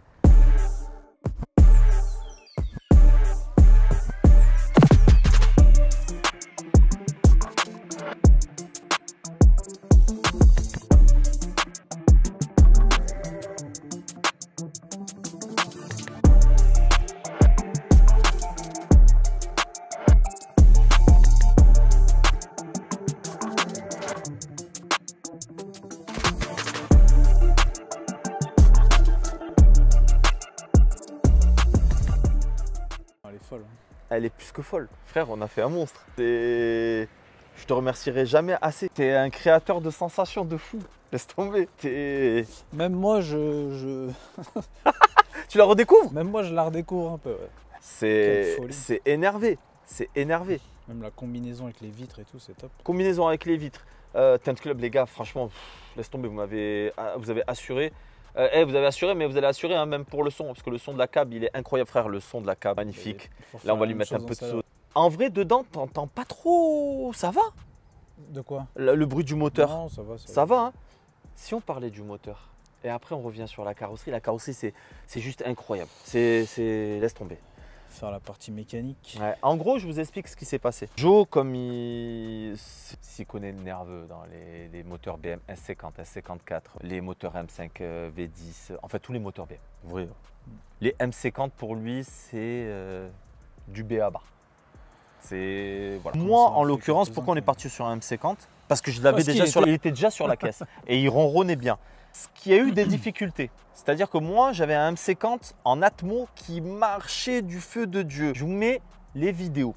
Elle est folle. Hein. Elle est plus que folle. Frère, on a fait un monstre. Je te remercierai jamais assez. T'es un créateur de sensations de fou. Laisse tomber. Même moi, Tu la redécouvres? Même moi, je la redécouvre un peu. Ouais. C'est Quelle folie. énervé. C'est énervé. Même la combinaison avec les vitres et tout, c'est top. Combinaison avec les vitres. Tint Club, les gars, franchement, laisse tomber. Vous avez assuré. Vous avez assuré, mais vous allez assurer hein, même pour le son. Parce que le son de la cab, il est incroyable, frère. Le son de la cab, magnifique. Là, on va lui mettre un peu de sauce. En vrai, dedans, t'entends pas trop. Ça va? De quoi? Le bruit du moteur. Non, ça va. Ça va, hein? Si on parlait du moteur, et après on revient sur la carrosserie c'est juste incroyable. Laisse tomber. Faire la partie mécanique. Ouais. En gros, je vous explique ce qui s'est passé. Joe, comme il s'y connaît le nerveux dans les moteurs BM S50, S54, les moteurs M5 V10, en fait tous les moteurs BM. Vrai. Les M50 pour lui, c'est du B à bas. Voilà. Moi, en l'occurrence, pourquoi on est parti sur un M50? Parce que je l'avais déjà il était déjà sur la caisse et il ronronnait bien. Ce qui a eu des difficultés. C'est-à-dire que moi, j'avais un M50 en Atmo qui marchait du feu de Dieu. Je vous mets les vidéos.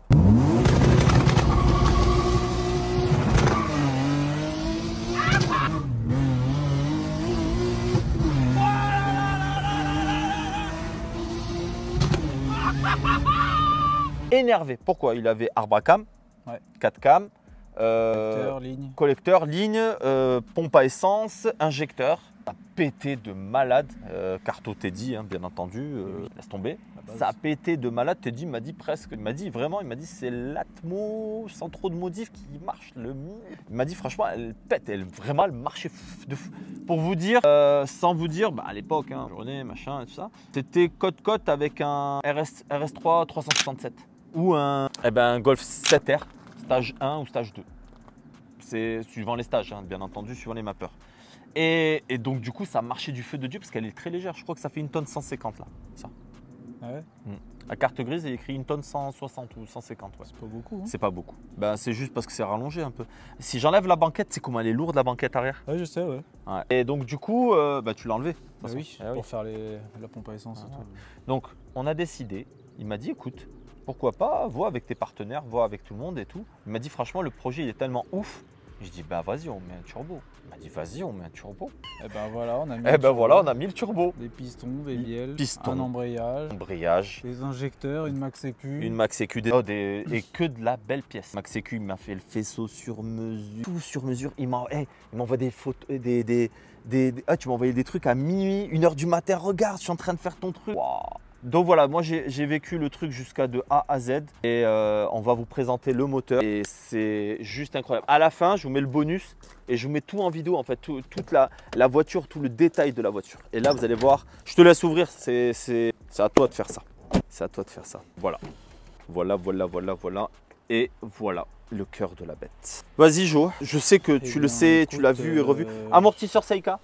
Énervé. Pourquoi? Il avait Arbacam, ouais. 4 cam, collecteur, ligne, pompe à essence, injecteur. Ça a pété de malade. Carto Teddy, hein, bien entendu, laisse tomber. Ça a pété de malade. Teddy m'a dit presque, il m'a dit c'est l'Atmo sans trop de modifs qui marche le mieux. Il m'a dit franchement, elle pète, elle marchait de fou. Pour vous dire, sans vous dire, à l'époque, hein, journée, machin et tout ça, c'était côte avec un RS3 367 ou un Golf 7R, stage 1 ou stage 2. C'est suivant les stages, hein, bien entendu, suivant les mappeurs. Et donc du coup ça marchait du feu de Dieu parce qu'elle est très légère. Je crois que ça fait 1 tonne 150 là. Ça. Ah ouais. À carte grise, il est écrit 1 tonne 160 ou 150. Ouais. C'est pas beaucoup. Hein. C'est pas beaucoup. C'est juste parce que c'est rallongé un peu. Si j'enlève la banquette, c'est comment elle est lourde la banquette arrière. Ouais, je sais, ouais. Et donc du coup, tu l'as enlevé. Oui, pour faire la pompe à essence et tout. Donc on a décidé, il m'a dit écoute, pourquoi pas, vois avec tes partenaires, vois avec tout le monde et tout. Il m'a dit franchement le projet il est tellement ouf. Je dis vas-y on met un turbo. Il m'a dit vas-y on met un turbo. Et voilà on a mis on a mis le turbo. Des pistons, des bielles, un embrayage, des injecteurs, une Max EQ. Une Max EQ et que de la belle pièce. Max EQ il m'a fait le faisceau sur mesure, tout sur mesure. Il m'envoie des photos, tu m'as envoyé des trucs à minuit, 1 h du matin. Regarde, je suis en train de faire ton truc. Wow. Donc voilà, moi j'ai vécu le truc jusqu'à de A à Z et on va vous présenter le moteur et c'est juste incroyable. À la fin, je vous mets le bonus et je vous mets tout en vidéo en fait, toute la voiture, tout le détail de la voiture. Et là, vous allez voir, je te laisse ouvrir, c'est à toi de faire ça. C'est à toi de faire ça. Voilà. Et voilà le cœur de la bête. Vas-y Jo, je sais que tu le sais, tu l'as vu et revu. Amortisseur Seika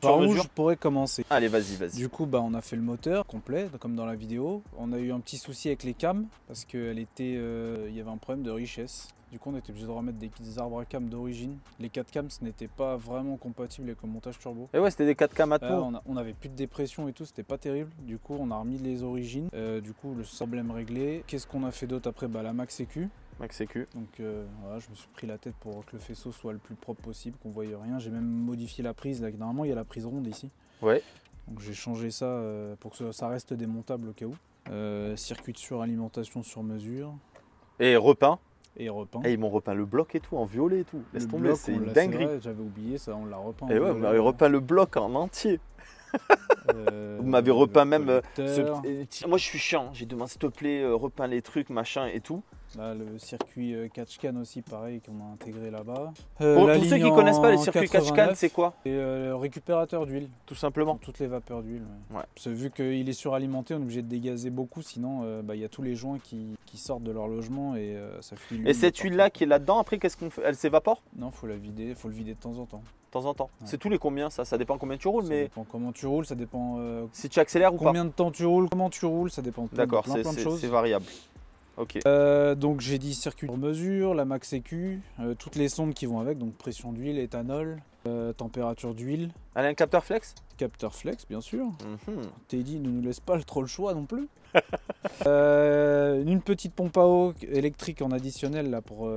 par où je pourrais commencer? Allez, vas-y, vas-y. Du coup, on a fait le moteur complet, comme dans la vidéo. On a eu un petit souci avec les cams, parce qu'il y avait un problème de richesse. Du coup, on était obligé de remettre des arbres à cam d'origine. Les 4 cams, ce n'était pas vraiment compatible avec le montage turbo. Et ouais, c'était des 4 cams à tout. On avait plus de dépression et tout, c'était pas terrible. Du coup, on a remis les origines. Du coup, le problème réglé. Qu'est-ce qu'on a fait d'autre après? La Max Sécu. Max Sécu. Donc voilà, je me suis pris la tête pour que le faisceau soit le plus propre possible, qu'on voie rien. J'ai même modifié la prise. Là, normalement, il y a la prise ronde ici. Ouais. Donc j'ai changé ça pour que ça reste démontable au cas où. Circuit de suralimentation sur mesure. Et repeint. Et repeint. Et ils m'ont repeint le bloc et tout, en violet et tout. Laisse tomber, c'est une dinguerie. J'avais oublié ça, on l'a repeint. Et ouais, vous m'avez repeint le bloc en entier. Vous m'avez repeint même. Moi je suis chiant, j'ai demandé s'il te plaît, repeins les trucs, machin et tout. Là, le circuit catch-can aussi, pareil, qu'on a intégré là-bas. Pour ceux qui ne connaissent pas, le circuit catch-can, c'est quoi? C'est le récupérateur d'huile. Tout simplement. Toutes les vapeurs d'huile. Ouais. Parce que vu qu'il est suralimenté, on est obligé de dégazer beaucoup, sinon y a tous les joints qui sortent de leur logement et ça fuit. Et cette huile-là qui est là-dedans, après, qu'est-ce qu'on fait? Elle s'évapore? Non, faut la vider, faut le vider de temps en temps. De temps en temps. Ouais. C'est tous les combien ça? Ça dépend combien tu roules, Ça mais. dépend comment tu roules, ça dépend. Si tu accélères ou pas? Combien de temps tu roules, comment tu roules, ça dépend. D'accord, plein de choses. C'est variable. Ok. Donc j'ai dit circuit sur mesure, la Max Sécu, toutes les sondes qui vont avec, donc pression d'huile, éthanol, température d'huile. Elle a un capteur flex? Capteur flex, bien sûr. Mm-hmm. Teddy ne nous laisse pas trop le choix non plus. Une petite pompe à eau électrique en additionnel là, pour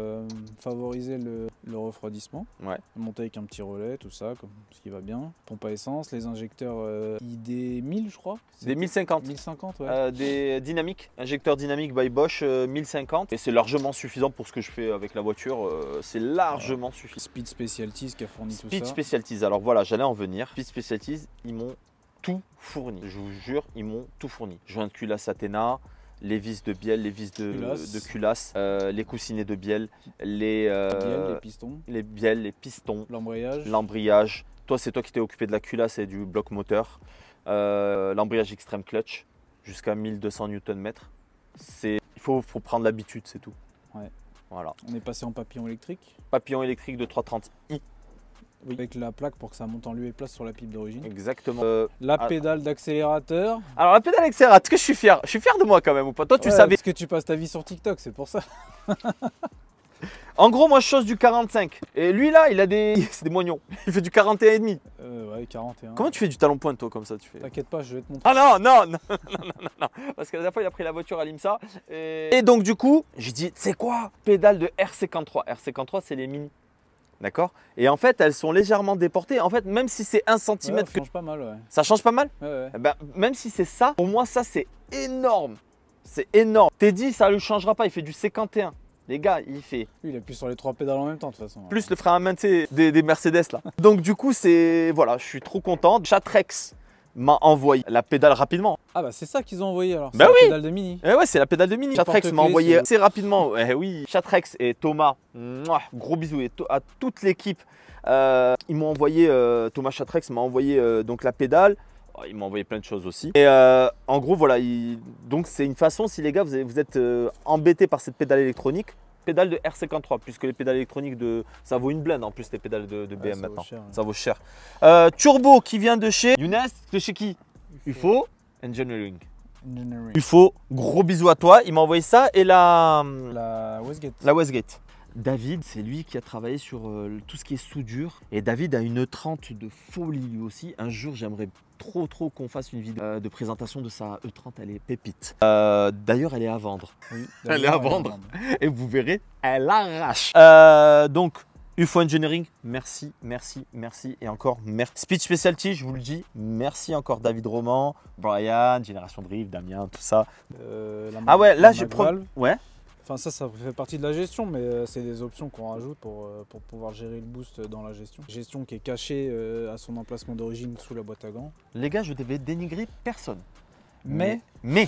favoriser le refroidissement. Ouais. Monter avec un petit relais, tout ça, ce qui va bien. Pompe à essence, les injecteurs ID 1000 je crois. Des 1050. 1050, ouais. Des dynamiques, injecteur dynamique by Bosch 1050. Et c'est largement suffisant pour ce que je fais avec la voiture. C'est largement suffisant. Speed Specialties qui a fourni tout ça. Speed Specialties, alors voilà, j'allais en venir. Speed Specialties, ils m'ont tout fourni. Je vous jure, ils m'ont tout fourni. Joint de culasse Athena, les vis de bielle, les vis de culasse, les coussinets de bielle, les pistons. Les bielles, les pistons, l'embrayage. Toi, c'est toi qui t'es occupé de la culasse et du bloc moteur. L'embrayage extrême clutch jusqu'à 1200 Nm. Il faut prendre l'habitude, c'est tout. Ouais. Voilà. On est passé en papillon électrique. Papillon électrique de 330i. Oui. Avec la plaque pour que ça monte en lieu et place sur la pipe d'origine. Exactement. La pédale d'accélérateur. Alors la pédale d'accélérateur, est-ce que je suis fier? Je suis fier de moi quand même ou pas? Toi tu savais. Parce que tu passes ta vie sur TikTok, c'est pour ça. En gros, moi je chose du 45. Et lui là, il a des. C'est des moignons. Il fait du 41,5. Ouais, 41. Comment tu fais du talon pointe toi comme ça tu fais? T'inquiète pas, je vais te montrer. Ah non. Parce que la dernière fois, il a pris la voiture à l'IMSA. Et donc du coup, j'ai dit, c'est quoi? Pédale de R53. R53, c'est les mini. D'accord? Et en fait, elles sont légèrement déportées. En fait, même si c'est 1 cm. Ça change pas mal, ouais. Ça change pas mal? Ouais. Ben, même si c'est ça, pour moi, ça, c'est énorme. C'est énorme. Teddy, ça ne le changera pas. Il fait du 51. Les gars, il fait. Lui, il appuie sur les 3 pédales en même temps, de toute façon. Plus le frein à main des Mercedes, là. Donc, du coup, c'est. Voilà, je suis trop content. Chatrex m'a envoyé la pédale rapidement. Ah, bah, c'est ça qu'ils ont envoyé alors. Bah oui. La pédale de Mini. Eh ouais, c'est la pédale de Mini. Chatrex m'a envoyé assez rapidement. Eh oui. Chatrex et Thomas, gros bisous. Et à toute l'équipe. Ils m'ont envoyé, Thomas Chatrex m'a envoyé donc la pédale. Il m'a envoyé plein de choses aussi. Et en gros, voilà. Donc, c'est une façon, si les gars, vous êtes embêtés par cette pédale électronique, pédale de R53, puisque les pédales électroniques, ça vaut une blinde en plus, les pédales de BM maintenant. Ça vaut cher. Turbo qui vient de chez Younes, de chez qui? UFO Engineering. UFO, gros bisous à toi. Il m'a envoyé ça et la Westgate. La Westgate. David, c'est lui qui a travaillé sur tout ce qui est soudure. Et David a une E30 de folie lui aussi. Un jour, j'aimerais trop qu'on fasse une vidéo de présentation de sa E30. Elle est pépite. D'ailleurs, elle est à vendre. Oui, elle est à vendre. Et vous verrez, elle arrache. Donc, UFO Engineering, merci. Et encore merci. Speed Specialty, je vous le dis, merci encore David Roman, Brian, Génération Drift, Damien, tout ça. Ah ouais, là j'ai ouais. Enfin ça fait partie de la gestion, mais c'est des options qu'on rajoute pour pouvoir gérer le boost dans la gestion. Gestion qui est cachée à son emplacement d'origine sous la boîte à gants. Les gars, je devais dénigrer personne. Mais. Il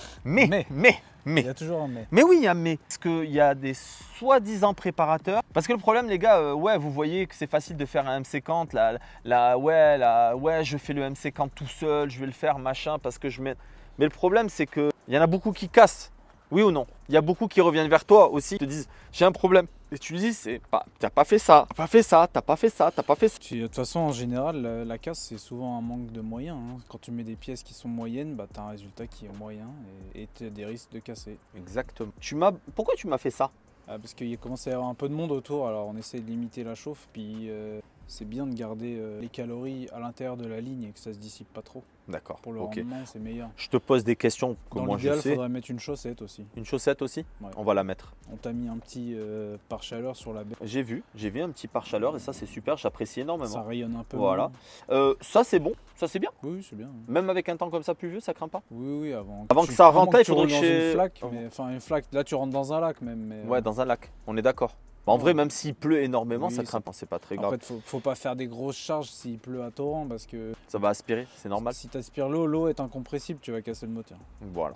y a toujours un mais. Mais oui, il y a mais. Parce qu'il y a des soi-disant préparateurs. parce que le problème, les gars, ouais, vous voyez que c'est facile de faire un MC50. Ouais, je fais le MC50 tout seul, je vais le faire, machin, parce que je mets. Mais le problème, c'est qu'il y en a beaucoup qui cassent. Oui ou non? Il y a beaucoup qui reviennent vers toi aussi, te disent j'ai un problème. Et tu lui dis c'est pas, t'as pas fait ça, t'as pas fait ça, t'as pas fait ça, t'as pas fait ça. De toute façon, en général, la casse, c'est souvent un manque de moyens, hein. Quand tu mets des pièces qui sont moyennes, bah, tu as un résultat qui est moyen et tu as des risques de casser. Exactement. Pourquoi tu m'as fait ça? Parce qu'il commence à y avoir un peu de monde autour, alors on essaie de limiter la chauffe, puis c'est bien de garder les calories à l'intérieur de la ligne et que ça se dissipe pas trop. D'accord. Pour le ok. rendement, c'est meilleur. Je te pose des questions que Dans moi je l'idéal, il sais. faudrait mettre une chaussette aussi. Une chaussette aussi? Ouais. On va la mettre. On t'a mis un petit pare-chaleur sur la baie. J'ai vu un petit pare-chaleur et ça c'est super, j'apprécie énormément. Ça rayonne un peu. Voilà. Ça c'est bon, ça c'est bien. Oui, c'est bien. Même avec un temps comme ça pluvieux, ça craint pas. Oui, Avant que ça rentre, il faudrait que dans chez... une flaque, enfin une flaque. Là, tu rentres dans un lac même. Mais, Ouais, dans un lac. On est d'accord. En vrai, même s'il pleut énormément, ça craint pas. C'est pas très grave. Après, faut pas faire des grosses charges s'il pleut à torrent parce que ça va aspirer, c'est normal. Si tu aspires l'eau est incompressible, tu vas casser le moteur. Voilà.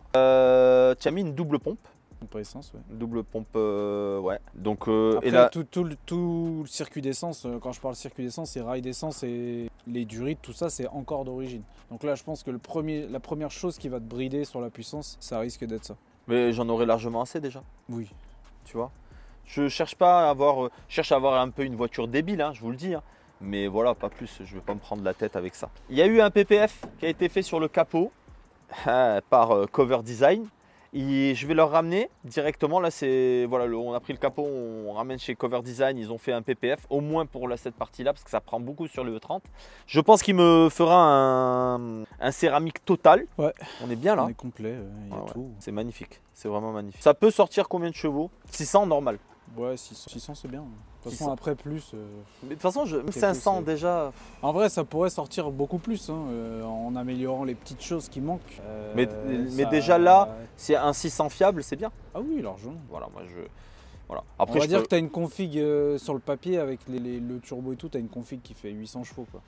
Tu as mis une double pompe. Pompe à essence, ouais. Double pompe, ouais. Donc, après, et là... tout le circuit d'essence, quand je parle circuit d'essence, c'est rails d'essence et les durites, tout ça, c'est encore d'origine. Donc là, je pense que la première chose qui va te brider sur la puissance, ça risque d'être ça. Mais j'en aurais largement assez déjà. Oui. Tu vois, je cherche pas à avoir, cherche à avoir un peu une voiture débile, hein, je vous le dis. Hein. Mais voilà, pas plus, je vais pas me prendre la tête avec ça. Il y a eu un PPF qui a été fait sur le capot par Cover Design. Et je vais leur ramener directement. Là, c'est voilà, on a pris le capot, on ramène chez Cover Design. Ils ont fait un PPF, au moins pour cette partie-là, parce que ça prend beaucoup sur le E30. Je pense qu'il me fera un céramique total. Ouais. On est bien là. On est complet, il y a tout. C'est magnifique, c'est vraiment magnifique. Ça peut sortir combien de chevaux? 600 normal. Ouais, 600 c'est bien. De toute façon, après plus. Mais de toute façon, 500 déjà. En vrai, ça pourrait sortir beaucoup plus en améliorant les petites choses qui manquent. Mais déjà là, c'est un 600 fiable, c'est bien. Ah oui, largement. Voilà, moi je. Voilà. Après, on va dire que tu as une config sur le papier avec le turbo et tout, tu as une config qui fait 800 chevaux. Quoi.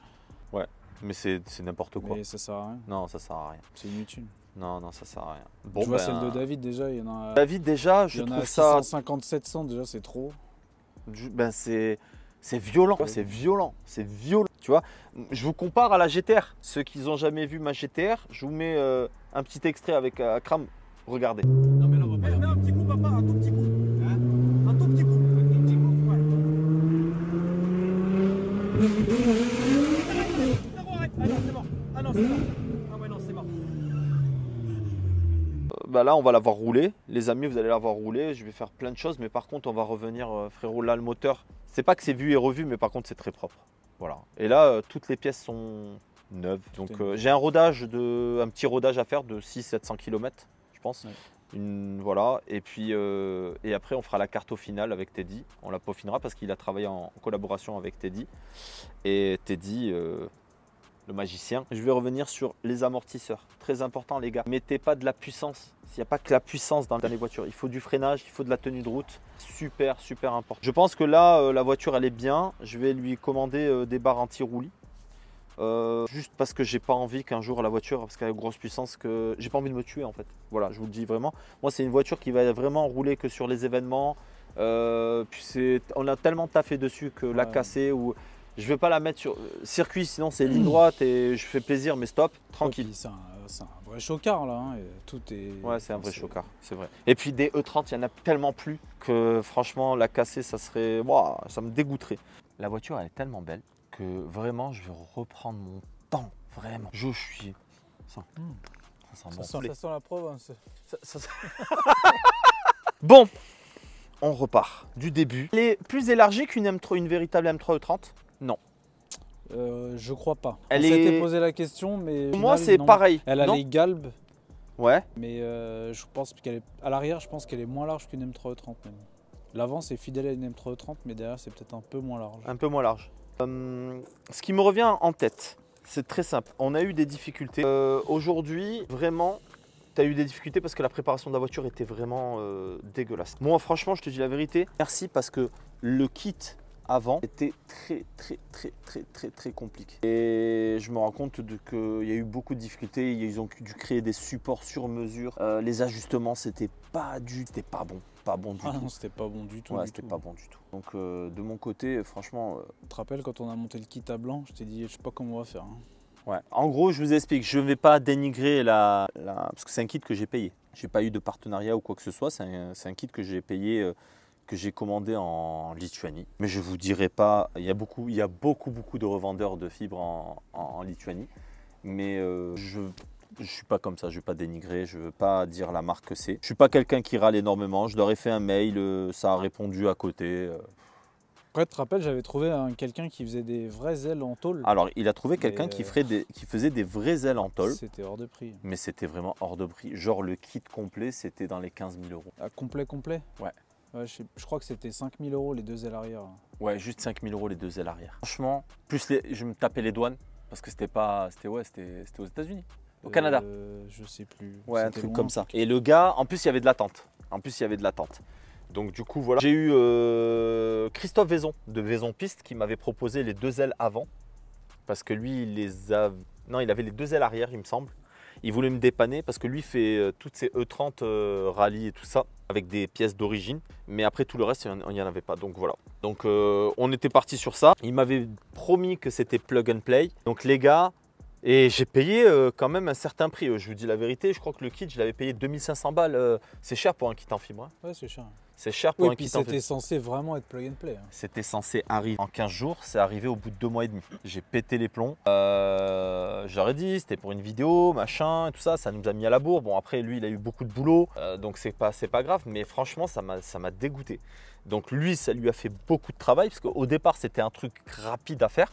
Ouais, mais c'est n'importe quoi. Mais ça sert à rien. Non, ça sert à rien. C'est inutile. Non, ça sert à rien. Bon, tu vois celle de David déjà, il y en a. David déjà, je trouve ça. 650-700 déjà, c'est trop. C'est violent, c'est violent, c'est violent. Tu vois, je vous compare à la GTR. Ceux qui n'ont jamais vu ma GTR, je vous mets un petit extrait avec Akram. Regardez. Non mais là, on va faire un petit coup, papa, un tout petit coup. Hein, un tout petit coup. Un tout petit coup, ouais. Ah non, c'est mort. Ah non, c'est mort. Ah ouais, non, c'est mort. Bah là, on va l'avoir roulé. Les amis, vous allez l'avoir roulé. Je vais faire plein de choses, mais par contre, on va revenir, frérot. Là, le moteur, c'est pas que c'est vu et revu, mais par contre, c'est très propre. Voilà. Et là, toutes les pièces sont neuves. Donc, j'ai un petit rodage à faire de 600-700 km, je pense. Ouais. Voilà. Et puis, et après, on fera la carte au final avec Teddy. On la peaufinera parce qu'il a travaillé en collaboration avec Teddy. Et Teddy. Le magicien. Je vais revenir sur les amortisseurs. Très important les gars. Mettez pas de la puissance. Il n'y a pas que la puissance dans les voitures. Il faut du freinage, il faut de la tenue de route. Super, super important. Je pense que là, la voiture elle est bien. Je vais lui commander des barres anti-roulis. Juste parce que j'ai pas envie qu'un jour la voiture, parce qu'elle a une grosse puissance, que j'ai pas envie de me tuer en fait. Voilà, je vous le dis vraiment. Moi c'est une voiture qui va vraiment rouler que sur les événements. Puis on a tellement taffé dessus que la casser ou... Je vais pas la mettre sur circuit, sinon c'est ligne droite et je fais plaisir, mais stop, tranquille. C'est un vrai chocard là, hein, et tout est... Ouais, c'est un vrai chocard, c'est vrai. Et puis des E30, il y en a tellement plus que franchement, la casser, ça serait... Wow, ça me dégoûterait. La voiture, elle est tellement belle que vraiment, je vais reprendre mon temps, vraiment. Je suis... Ça sent la preuve. Hein, Bon, on repart du début. Elle est plus élargie qu'une véritable M3 E30 ? Non. Je crois pas. On s'était posé la question, mais... Moi, c'est pareil. Elle a les galbes. Ouais. Mais je pense qu'elle est... À l'arrière, je pense qu'elle est moins large qu'une M3 E30 même. L'avant, c'est fidèle à une M3 E30, mais derrière, c'est peut-être un peu moins large. Un peu moins large. Ce qui me revient en tête, c'est très simple. On a eu des difficultés. Aujourd'hui, vraiment... Tu as eu des difficultés parce que la préparation de la voiture était vraiment dégueulasse. Moi, franchement, je te dis la vérité. Merci parce que le kit avant était très compliqué. Et je me rends compte qu'il y a eu beaucoup de difficultés. Ils ont dû créer des supports sur mesure. Les ajustements, c'était pas bon. Pas bon du tout. Non, c'était pas bon du tout. Ouais, c'était pas bon du tout. Donc, de mon côté, franchement... Tu te rappelles quand on a monté le kit à blanc, je t'ai dit, je sais pas comment on va faire. Hein. Ouais. En gros, je vous explique, je ne vais pas dénigrer parce que c'est un kit que j'ai payé. Je n'ai pas eu de partenariat ou quoi que ce soit, c'est un kit que j'ai payé, que j'ai commandé en Lituanie. Mais je ne vous dirai pas, il y a beaucoup de revendeurs de fibres en Lituanie. Mais je ne suis pas comme ça, je ne vais pas dénigrer, je ne veux pas dire la marque que c'est. Je ne suis pas quelqu'un qui râle énormément, je leur ai fait un mail, ça a répondu à côté. Après, tu te rappelles, j'avais trouvé quelqu'un qui faisait des vraies ailes en tôle. Alors, il a trouvé quelqu'un qui faisait des vraies ailes en tôle. C'était hors de prix. Mais c'était vraiment hors de prix. Genre, le kit complet, c'était dans les 15 000 euros. Ah, complet? Ouais. Ouais, je crois que c'était 5 000 euros les 2 ailes arrière. Ouais, juste 5 000 euros les 2 ailes arrière. Franchement, plus je me tapais les douanes parce que c'était aux États-Unis, au Canada. Je sais plus. Ouais, un truc comme ça. Et le gars, en plus, il y avait de l'attente. Donc du coup, voilà. J'ai eu Christophe Vaison de Vaison Piste qui m'avait proposé les 2 ailes avant. Parce que lui, il avait les 2 ailes arrière, il me semble. Il voulait me dépanner parce que lui fait toutes ces E30 rallye et tout ça avec des pièces d'origine. Mais après tout le reste, il n'y en avait pas. Donc voilà. Donc on était parti sur ça. Il m'avait promis que c'était plug and play. Donc les gars, et j'ai payé quand même un certain prix. Je vous dis la vérité, je crois que le kit, je l'avais payé 2500 balles. C'est cher pour un kit en fibre. Hein. Ouais, c'est cher. C'est cher pour un kit kit en fibre. C'était censé vraiment être plug and play. Hein. C'était censé arriver en 15 jours. C'est arrivé au bout de 2 mois et demi. J'ai pété les plombs. J'aurais dit, c'était pour une vidéo, machin, et tout ça. Ça nous a mis à la bourre. Bon, après, lui, il a eu beaucoup de boulot. Donc, c'est pas grave. Mais franchement, ça m'a dégoûté. Donc, lui, ça lui a fait beaucoup de travail. Parce qu'au départ, c'était un truc rapide à faire.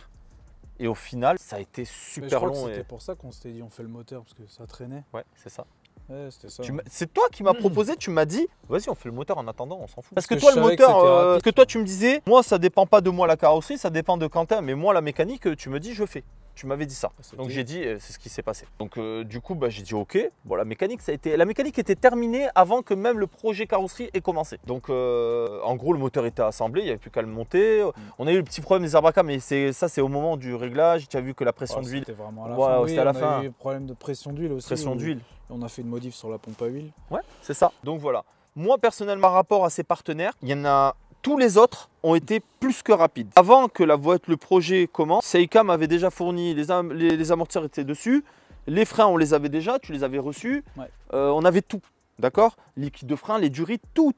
Et au final, ça a été super long. C'était pour ça qu'on s'était dit on fait le moteur parce que ça traînait. Ouais, c'est ça. Ouais, c'était ça. C'est toi qui m'as proposé, tu m'as dit, vas-y, on fait le moteur en attendant, on s'en fout. Parce que je toi, le savais moteur, que parce que toi, tu me disais, moi, ça dépend pas de moi la carrosserie, ça dépend de Quentin, mais moi, la mécanique, tu me dis, je fais. Tu m'avais dit ça. Donc j'ai dit, c'est ce qui s'est passé. Donc du coup, j'ai dit ok. Bon, la mécanique était terminée avant que même le projet carrosserie ait commencé. Donc en gros, le moteur était assemblé, il n'y avait plus qu'à le monter. On a eu le petit problème des arbres à mais ça c'est au moment du réglage. Tu as vu que la pression d'huile. C'était vraiment à la fin. C'était à la fin. On a eu le problème de pression d'huile aussi. Pression d'huile. On a fait une modif sur la pompe à huile. Ouais, c'est ça. Donc voilà. Moi personnellement, par rapport à ces partenaires, il y en a. Tous les autres ont été plus que rapides. Avant que le projet commence, Seika m'avait déjà fourni, les amortisseurs étaient dessus, les freins on les avait déjà, tu les avais reçus, ouais. On avait tout, d'accord? Liquide de frein, les durits, tout.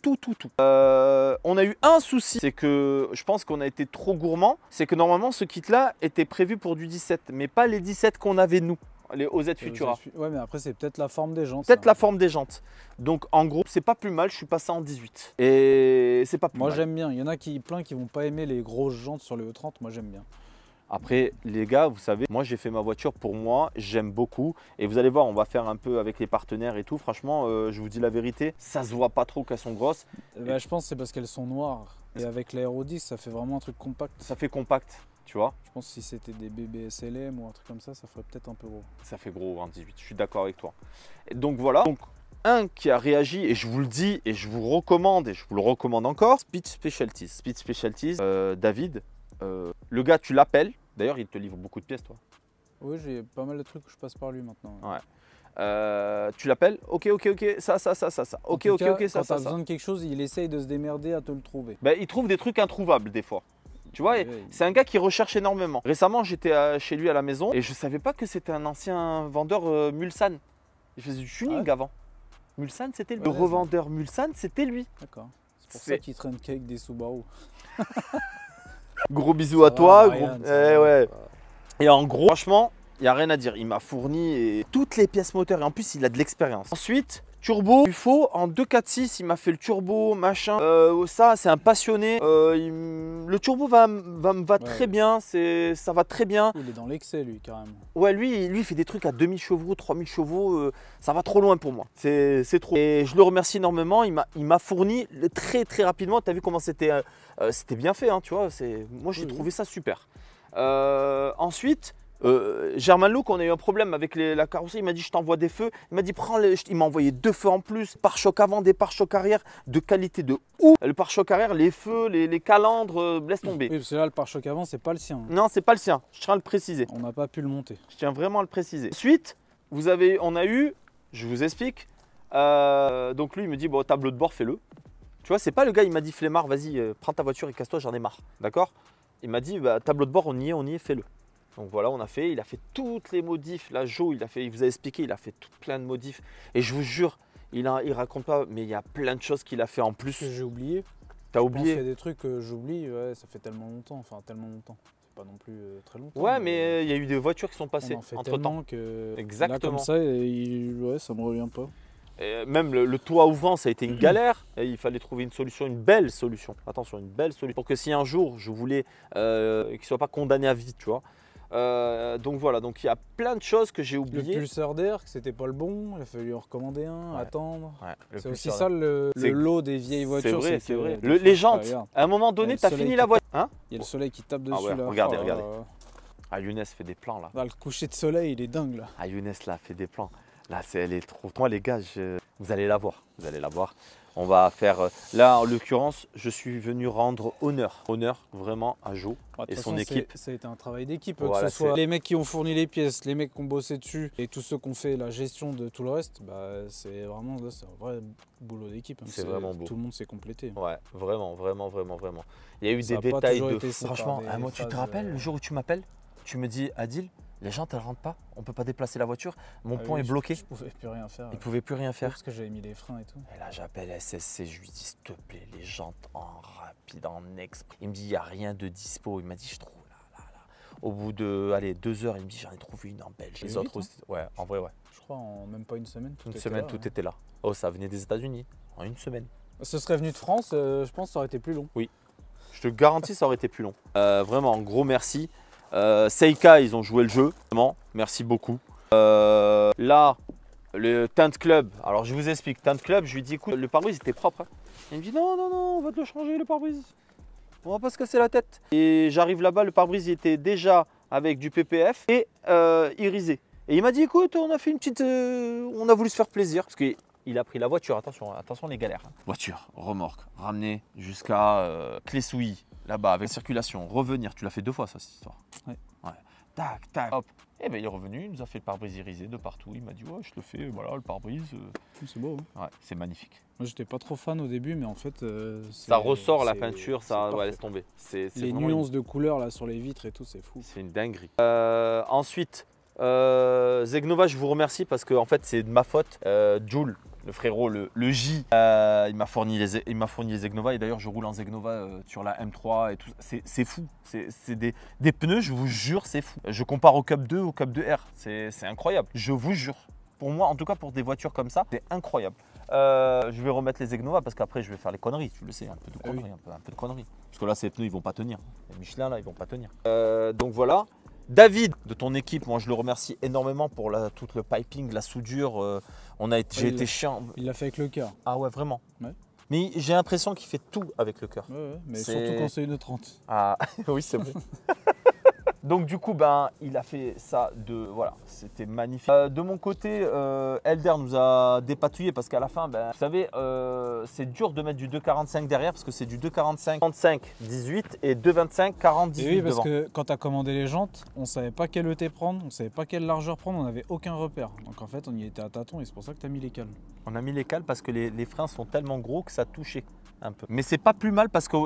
On a eu un souci, c'est que je pense qu'on a été trop gourmand, c'est que normalement ce kit-là était prévu pour du 17, mais pas les 17 qu'on avait nous. Les OZ Futura. Ouais, mais après, c'est peut-être la forme des jantes. Peut-être la forme des jantes. Donc, en gros, c'est pas plus mal. Je suis passé en 18. Et c'est pas plus mal. Moi, j'aime bien. Il y en a plein qui vont pas aimer les grosses jantes sur le E30. Moi, j'aime bien. Après, les gars, vous savez, moi, j'ai fait ma voiture pour moi. J'aime beaucoup. Et vous allez voir, on va faire un peu avec les partenaires et tout. Franchement, je vous dis la vérité, ça se voit pas trop qu'elles sont grosses. Je pense que c'est parce qu'elles sont noires. Et avec l'aéro 10, ça fait vraiment un truc compact. Ça fait compact. Tu vois, je pense que si c'était des BBSLM ou un truc comme ça, ça ferait peut-être un peu gros. Ça fait gros en 18, je suis d'accord avec toi. Et donc voilà, donc un qui a réagi, et je vous le dis, et je vous recommande, et je vous le recommande encore, Speed Specialties. Speed Specialties, David, le gars tu l'appelles, d'ailleurs il te livre beaucoup de pièces toi. Oui, j'ai pas mal de trucs où je passe par lui maintenant. Ouais. Tu l'appelles, ok, ça. Ok, ça. Quand tu as besoin de quelque chose, il essaye de se démerder à te le trouver. Il trouve des trucs introuvables des fois. Tu vois, c'est un gars qui recherche énormément. Récemment, j'étais chez lui à la maison et je ne savais pas que c'était un ancien vendeur Mulsanne. Il faisait du tuning avant. Mulsanne, c'était le revendeur Mulsanne, c'était lui. D'accord. C'est pour ça qu'il traîne qu'avec des Subaru. Gros bisous à toi. Ouais. Et en gros, franchement, il n'y a rien à dire. Il m'a fourni toutes les pièces moteurs et en plus, il a de l'expérience. Ensuite, turbo, il faut en 2.4.6, il m'a fait le turbo, machin. Ça, c'est un passionné. Le turbo va très bien, ça va très bien. Il est dans l'excès, lui, carrément. Ouais, lui, il fait des trucs à 2000 chevaux, 3000 chevaux. Ça va trop loin pour moi. C'est trop. Et je le remercie énormément. Il m'a fourni très rapidement. Tu as vu comment c'était bien fait, hein, tu vois. Moi, j'ai trouvé ça super. Ensuite, German Look, on a eu un problème avec la carrosserie. Il m'a dit je t'envoie des feux. Il m'a dit il m'a envoyé 2 feux en plus, pare-choc avant, des pare-chocs arrière de qualité de ouf. Le pare-choc arrière, les feux, les calandres, laisse tomber. Oui, parce que là le pare-choc avant c'est pas le sien. Non, c'est pas le sien. Je tiens à le préciser. On n'a pas pu le monter. Je tiens vraiment à le préciser. Ensuite, on a eu, je vous explique. Donc lui il me dit bon tableau de bord fais-le. Tu vois, c'est pas le gars il m'a dit flemmard, vas-y prends ta voiture et casse-toi, j'en ai marre. D'accord? Il m'a dit tableau de bord on y est, fais-le. Donc voilà, il a fait toutes les modifs. Là, Joe, il vous a expliqué, il a fait plein de modifs. Et je vous jure, il raconte pas, mais il y a plein de choses qu'il a fait en plus. Que j'ai oublié. T'as Il y oublié? a des trucs que j'oublie, ouais, ça fait tellement longtemps, enfin tellement longtemps. C'est pas non plus très longtemps. Ouais, mais il y a eu des voitures qui sont on passées en fait entre tellement temps. que Exactement. là, comme ça, ouais, ça me revient pas. Et même le toit ouvrant, ça a été une galère. Et il fallait trouver une solution, une belle solution. Attention, une belle solution. Pour que si un jour je voulais qu'il ne soit pas condamné à vie, tu vois. Donc voilà, donc il y a plein de choses que j'ai Le oubliées. pulseur d'air, que c'était pas le bon, il a fallu en recommander un, Ouais. attendre. Ouais, le C'est aussi pulseur ça le C'est- lot des vieilles voitures. C'est vrai, que c'est vrai. des Les fois, jantes, regarde, à un moment donné, le tu as soleil fini qui la voiture. Hein? il y a le soleil qui tape dessus ouais, là. regardez, Oh là regardez. là. Ah, Younes fait des plans là. Là, le coucher de soleil, il est dingue là. Ah, Younes là fait des plans. Là, elle est trop. Moi, les gars, vous allez la voir. Vous allez la voir. On va faire. Là, en l'occurrence, je suis venu rendre honneur. Honneur vraiment à Joe Bah, de et toute son façon, équipe. Ça a été un travail d'équipe, Voilà, que ce soit les mecs qui ont fourni les pièces, les mecs qui ont bossé dessus et tous ceux qui ont fait la gestion de tout le reste. Bah, c'est vraiment là, c'est un vrai boulot d'équipe. Hein. C'est vraiment beau. Tout le monde s'est complété. Ouais, vraiment, vraiment, vraiment, vraiment. Il y a eu Ça des a pas détails toujours de été fou. ça par Franchement, des moi, tu te phases, rappelles le jour où tu m'appelles, tu me dis, Adil, les jantes elles rentrent pas, on peut pas déplacer la voiture, mon Ah pont oui, est bloqué. Je pouvais plus rien faire. Il pouvait plus rien faire. Parce que j'avais mis les freins et tout. Et là, j'appelle SSC, je lui dis, s'il te plaît, les jantes en rapide, en exprès. Il me dit, il n'y a rien de dispo. Il m'a dit, je trouve là. Au bout de 2 heures, il me dit, j'en ai trouvé une en Belge. Les autres aussi. Ouais, en vrai, ouais. Je crois en même pas une semaine. Une semaine, tout était là. Oh, ça venait des États-Unis, en une semaine. Ce serait venu de France, je pense que ça aurait été plus long. Je te garantis, ça aurait été plus long. Vraiment, gros merci. Seika, ils ont joué le jeu. Vraiment, merci beaucoup. Là, le Tint Club. Alors, je vous explique. Tint Club, je lui dis, écoute, le pare-brise était propre. Hein. Il me dit, non, on va te le changer, le pare-brise. On va pas se casser la tête. Et j'arrive là-bas, le pare-brise il était déjà avec du PPF et irisé. Et il m'a dit, écoute, on a fait une petite. On a voulu se faire plaisir. Parce qu'il a pris la voiture, attention les galères. Hein. Voiture, remorque, ramener jusqu'à Clessouilly, là-bas, avec circulation, revenir. Tu l'as fait 2 fois, ça, cette histoire. Ouais. Tac, tac, hop. Et bien, il est revenu, il nous a fait le pare-brise irisé de partout. Il m'a dit, ouais, je te fais, voilà, le pare-brise. C'est beau. Hein. Ouais, c'est magnifique. Moi, j'étais pas trop fan au début, mais en fait. Ça ressort la c'est- peinture, c'est ça, ouais, parfait. laisse tomber. C'est Les vraiment nuances de couleurs là sur les vitres et tout, c'est fou. C'est une dinguerie. Ensuite, Zegnova, je vous remercie parce que en fait, c'est de ma faute. Jules, le frérot, le J, il m'a fourni les Zegnova et d'ailleurs, je roule en Zegnova sur la M3 et tout. C'est fou. C'est des pneus, je vous jure, c'est fou. Je compare au Cup 2, au Cup 2R. C'est incroyable. Je vous jure. Pour moi, en tout cas, pour des voitures comme ça, c'est incroyable. Je vais remettre les Zegnova parce qu'après, je vais faire les conneries. Tu le sais, un peu de conneries, oui. un peu de conneries. Parce que là, ces pneus, ils vont pas tenir. Les Michelin, là, ils vont pas tenir. Donc voilà. David, de ton équipe, moi je le remercie énormément pour tout le piping, la soudure. J'ai été chiant. Il l'a fait avec le cœur. Ah ouais, vraiment. Ouais. Mais j'ai l'impression qu'il fait tout avec le cœur. Ouais, mais C'est- surtout quand c'est 1,30. Ah oui, c'est vrai. Donc du coup, il a fait ça voilà, c'était magnifique. De mon côté, Elder nous a dépatouillé parce qu'à la fin, vous savez, c'est dur de mettre du 2,45 derrière parce que c'est du 2,45 35 18 et 2,25 40 18 Et oui, parce devant. que quand tu as commandé les jantes, on savait pas quelle ET prendre, on savait pas quelle largeur prendre, on n'avait aucun repère. Donc en fait, on y était à tâtons et c'est pour ça que tu as mis les cales. On a mis les cales parce que les freins sont tellement gros que ça touchait un peu. Mais c'est pas plus mal parce que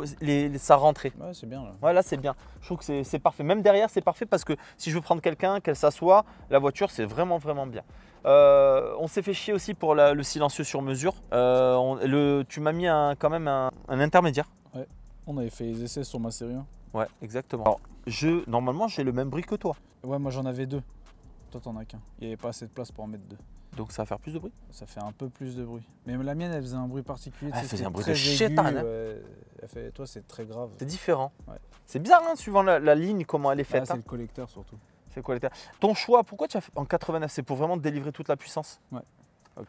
ça rentrait. Ouais, c'est bien là. Ouais, là c'est bien. Je trouve que c'est parfait. Même derrière, c'est parfait parce que si je veux prendre quelqu'un, qu'elle s'assoit, la voiture, c'est vraiment, vraiment bien. On s'est fait chier aussi pour le silencieux sur mesure. Tu m'as mis quand même un intermédiaire. On avait fait les essais sur ma série 1. Ouais, exactement. Alors, normalement, j'ai le même bruit que toi. Ouais, moi j'en avais 2. Toi, t'en as qu'un. Il n'y avait pas assez de place pour en mettre 2. Donc ça va faire plus de bruit. Ça fait un peu plus de bruit. Mais la mienne, elle faisait un bruit particulier. Elle tu sais, faisait un c'était bruit de très chétan, aigu, hein. ouais. Elle fait, toi, c'est très grave. C'est différent. Ouais. C'est bizarre, hein, suivant la ligne, comment elle est Ah, faite. c'est Hein. le collecteur surtout. C'est quoi l'état? Ton choix, pourquoi tu as fait en 89? C'est pour vraiment délivrer toute la puissance? Ouais.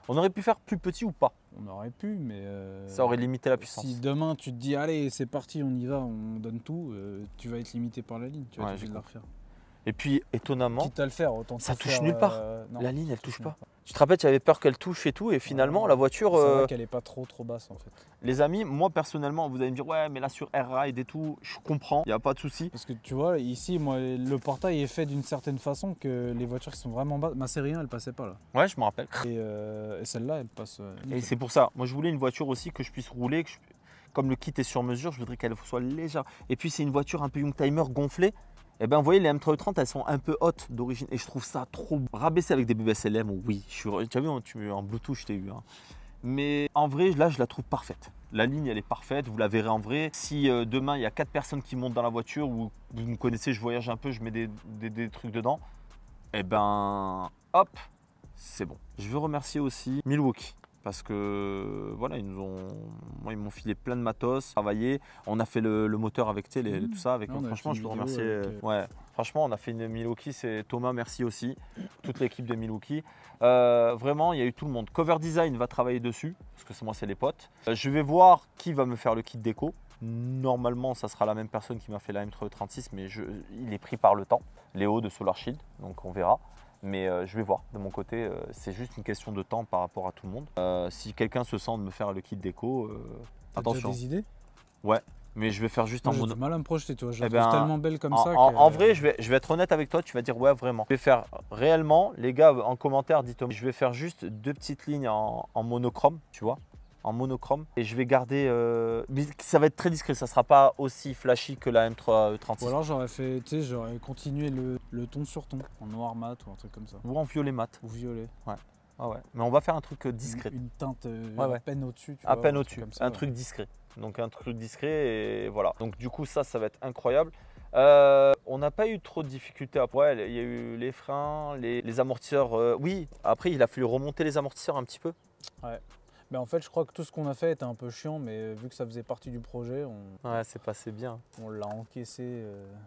On aurait pu faire plus petit ou pas? On aurait pu, mais. Ça aurait limité la puissance. Si demain tu te dis, allez, c'est parti, on y va, on donne tout, tu vas être limité par la ligne. Tu vas Ouais, être obligé j'ai de la refaire. Et puis, étonnamment, Quitte à le faire, autant ça te touche faire, nulle part. non, la ligne, elle ça touche nulle pas. Tu te rappelles, tu avais peur qu'elle touche et tout, et finalement, Ouais. la voiture. C'est vrai qu'elle est pas trop basse en fait. Les amis, moi personnellement, vous allez me dire, ouais, mais là sur Air-Ride et tout, je comprends, il n'y a pas de souci. Parce que tu vois, ici, moi, le portail est fait d'une certaine façon que les voitures qui sont vraiment basses. Ma série 1, elle passait pas là. Ouais, je me rappelle. Et celle-là, elle passe. Et nickel. c'est pour ça, moi je voulais une voiture aussi que je puisse rouler, comme le kit est sur mesure, je voudrais qu'elle soit légère. Et puis c'est une voiture un peu Youngtimer gonflée. Et ben vous voyez les M330 elles sont un peu hautes d'origine et je trouve ça trop beau. Rabaissé avec des BBSLM, oui, tu as vu en Bluetooth je t'ai eu. Hein. Mais en vrai là je la trouve parfaite. La ligne elle est parfaite, vous la verrez en vrai. Si demain il y a 4 personnes qui montent dans la voiture ou vous me connaissez, je voyage un peu, je mets des trucs dedans, et ben hop, c'est bon. Je veux remercier aussi Milwaukee. Parce que voilà, ils m'ont filé plein de matos, travaillé. On a fait le moteur avec tout ça. Avec, franchement, je peux remercier. Ouais, franchement, on a fait une Milwaukee. C'est Thomas, merci aussi. Toute l'équipe de Milwaukee. Vraiment, il y a eu tout le monde. Cover Design va travailler dessus, parce que moi, c'est les potes. Je vais voir qui va me faire le kit déco. Normalement, ça sera la même personne qui m'a fait la M336, mais il est pris par le temps. Léo de Solar Shield, donc on verra. Mais je vais voir de mon côté, c'est juste une question de temps par rapport à tout le monde. Si quelqu'un se sent de me faire le kit déco, attention. T'as des idées? Ouais, mais je vais faire juste en mono. mono. J'ai du mal à me projeter, toi. Je la trouve tellement belle comme ça. En vrai, je vais être honnête avec toi, tu vas dire ouais, vraiment. Je vais faire réellement, les gars, en commentaire, dites-moi, je vais faire juste 2 petites lignes en monochrome, tu vois. En monochrome et je vais garder mais ça va être très discret, ça sera pas aussi flashy que la M336. Ou alors j'aurais fait, tu sais, j'aurais continué le ton sur ton en noir mat ou un truc comme ça. Ou en violet mat. Ou violet. Ouais. Ah ouais. Mais on va faire un truc discret. Une teinte ouais. à peine au-dessus. À peine au-dessus. Un truc discret. Donc un truc discret et voilà. Donc du coup ça va être incroyable. On n'a pas eu trop de difficultés. Ouais, il y a eu les freins, les amortisseurs. Oui, après il a fallu remonter les amortisseurs un petit peu. Ouais. Mais en fait, je crois que tout ce qu'on a fait était un peu chiant, mais vu que ça faisait partie du projet, ouais, c'est passé bien. On l'a encaissé.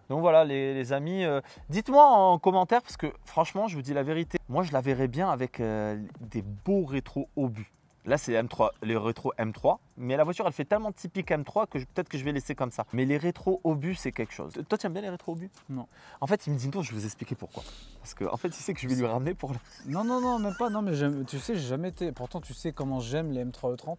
Donc voilà, les amis, dites-moi en commentaire, parce que franchement, je vous dis la vérité, moi je la verrais bien avec des beaux rétros obus. Là, c'est les rétros M3, mais la voiture, elle fait tellement typique M3 que peut-être que je vais laisser comme ça. Mais les rétros obus, c'est quelque chose. Toi, tu aimes bien les rétros obus? Non. En fait, il me dit non, je vais vous expliquer pourquoi. Parce qu'en fait, il sait que je vais lui ramener pour... Non, même pas. Non, mais tu sais, j'ai jamais été... Pourtant, tu sais comment j'aime les M3E30.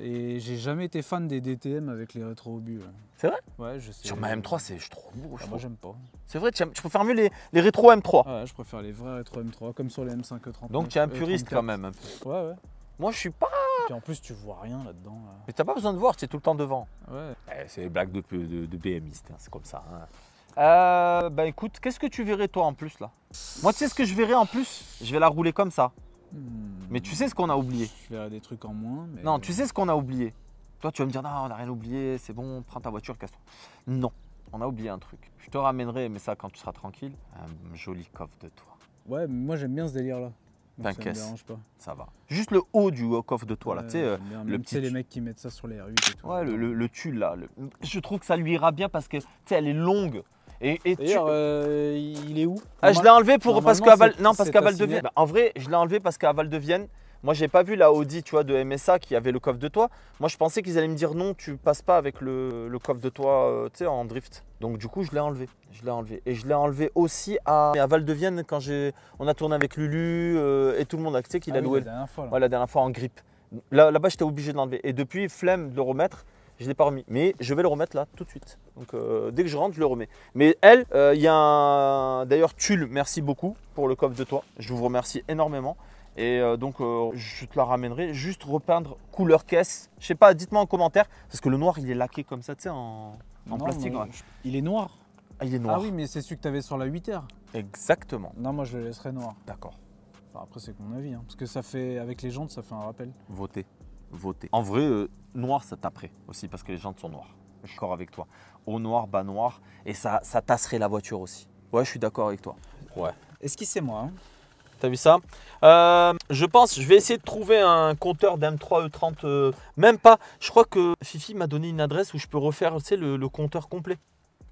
Et j'ai jamais été fan des DTM avec les rétros obus. C'est vrai? Ouais, je sais. Sur ma M3, je trouve beau. Moi, j'aime pas. C'est vrai, tu préfères mieux les rétros M3? Ouais, je préfère les vrais rétros M3, comme sur les M5E30. Donc, tu es un puriste quand même. Un peu. Ouais. Moi, je suis pas... Et en plus, tu vois rien là-dedans. Là. Mais t'as pas besoin de voir, tu es tout le temps devant. Ouais. C'est les blagues de BMiste, hein, c'est comme ça. Hein. Bah écoute, qu'est-ce que tu verrais toi en plus là? Moi, tu sais ce que je verrais en plus? Je vais la rouler comme ça. Mais tu sais ce qu'on a oublié? Je verrais des trucs en moins. Mais... Non, tu sais ce qu'on a oublié? Toi, tu vas me dire, non, on n'a rien oublié, c'est bon, prends ta voiture, casse-toi. Non, on a oublié un truc. Je te ramènerai, mais ça quand tu seras tranquille, un joli coffre de toit. Ouais, mais moi j'aime bien ce délire là. T'inquiète, ça me dérange pas. Ça va. Juste le haut du coffre de toit là, tu sais, le petit. Les mecs qui mettent ça sur les rues et tout. Ouais, le tulle là. Je trouve que ça lui ira bien parce que tu sais, elle est longue. Et d'ailleurs, il est où? Je l'ai enlevé parce qu'à Val-de-Vienne. Bah, en vrai, je l'ai enlevé parce qu'à Val-de-Vienne, moi j'ai pas vu la Audi, tu vois, de MSA qui avait le coffre de toit. Moi je pensais qu'ils allaient me dire non, tu passes pas avec le coffre de toit, tu sais, en drift. Donc du coup, je l'ai enlevé. Et je l'ai enlevé aussi à Val-de-Vienne quand on a tourné avec Lulu et tout le monde. Tu sais qu'il a loué la dernière fois en grippe. Là-bas, j'étais obligé de l'enlever. Et depuis, flemme de le remettre. Je ne l'ai pas remis, mais je vais le remettre là tout de suite. Donc dès que je rentre, je le remets. Mais elle, il y a d'ailleurs Tulle, merci beaucoup pour le coffre de toit. Je vous remercie énormément. Et donc je te la ramènerai, juste repeindre couleur caisse. Je sais pas, dites-moi en commentaire, parce que le noir il est laqué comme ça, tu sais, en plastique. Ouais. Il est noir. Ah, il est noir. Ah oui, mais c'est celui que tu avais sur la 8R. Exactement. Non, moi je le laisserai noir. D'accord. Enfin, après, c'est mon avis, hein, parce que ça fait, avec les jantes, ça fait un rappel. Votez. En vrai, noir, ça taperait aussi parce que les jantes sont noires. Je suis d'accord avec toi. Au noir, bas noir, et ça tasserait la voiture aussi. Ouais, je suis d'accord avec toi. Ouais. Esquissez moi. Hein. T'as vu ça? Je vais essayer de trouver un compteur d'M3E30. Même pas. Je crois que Fifi m'a donné une adresse où je peux refaire, tu sais, le compteur complet.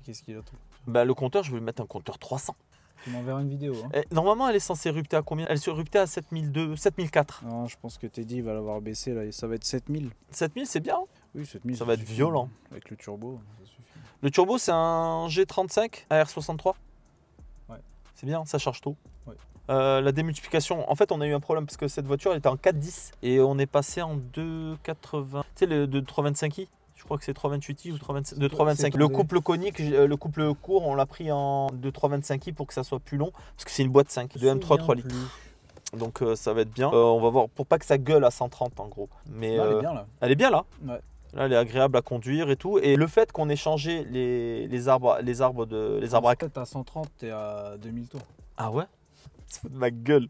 Qu'est-ce qu'il a tout? Bah, le compteur, je vais mettre un compteur 300. Tu m'enverras une vidéo. Hein. Et, normalement, elle est censée rupter à combien? Elle se rupter à 7002, 7004. Non, je pense que Teddy va l'avoir baissé là et ça va être 7000. 7000, c'est bien. Hein? Oui, 7000. Ça va être violent. Avec le turbo, ça suffit. Le turbo, c'est un G35 AR63. Ouais. C'est bien, ça charge tôt. Ouais. La démultiplication, en fait, on a eu un problème parce que cette voiture, elle était en 410 et on est passé en 280. Tu sais, le 325i. Je crois que c'est 328i ou 325. Le couple conique, le couple court, on l'a pris en 325i pour que ça soit plus long parce que c'est une boîte 5 de M3 3 litres. Donc ça va être bien. On va voir pour pas que ça gueule à 130 en gros. Mais elle est bien là. Elle est bien là. Ouais. Là, elle est agréable à conduire et tout. Et le fait qu'on ait changé les arbres à... Peut-être à 130, t'es à 2000 tours. Ah ouais? Se fout de ma gueule.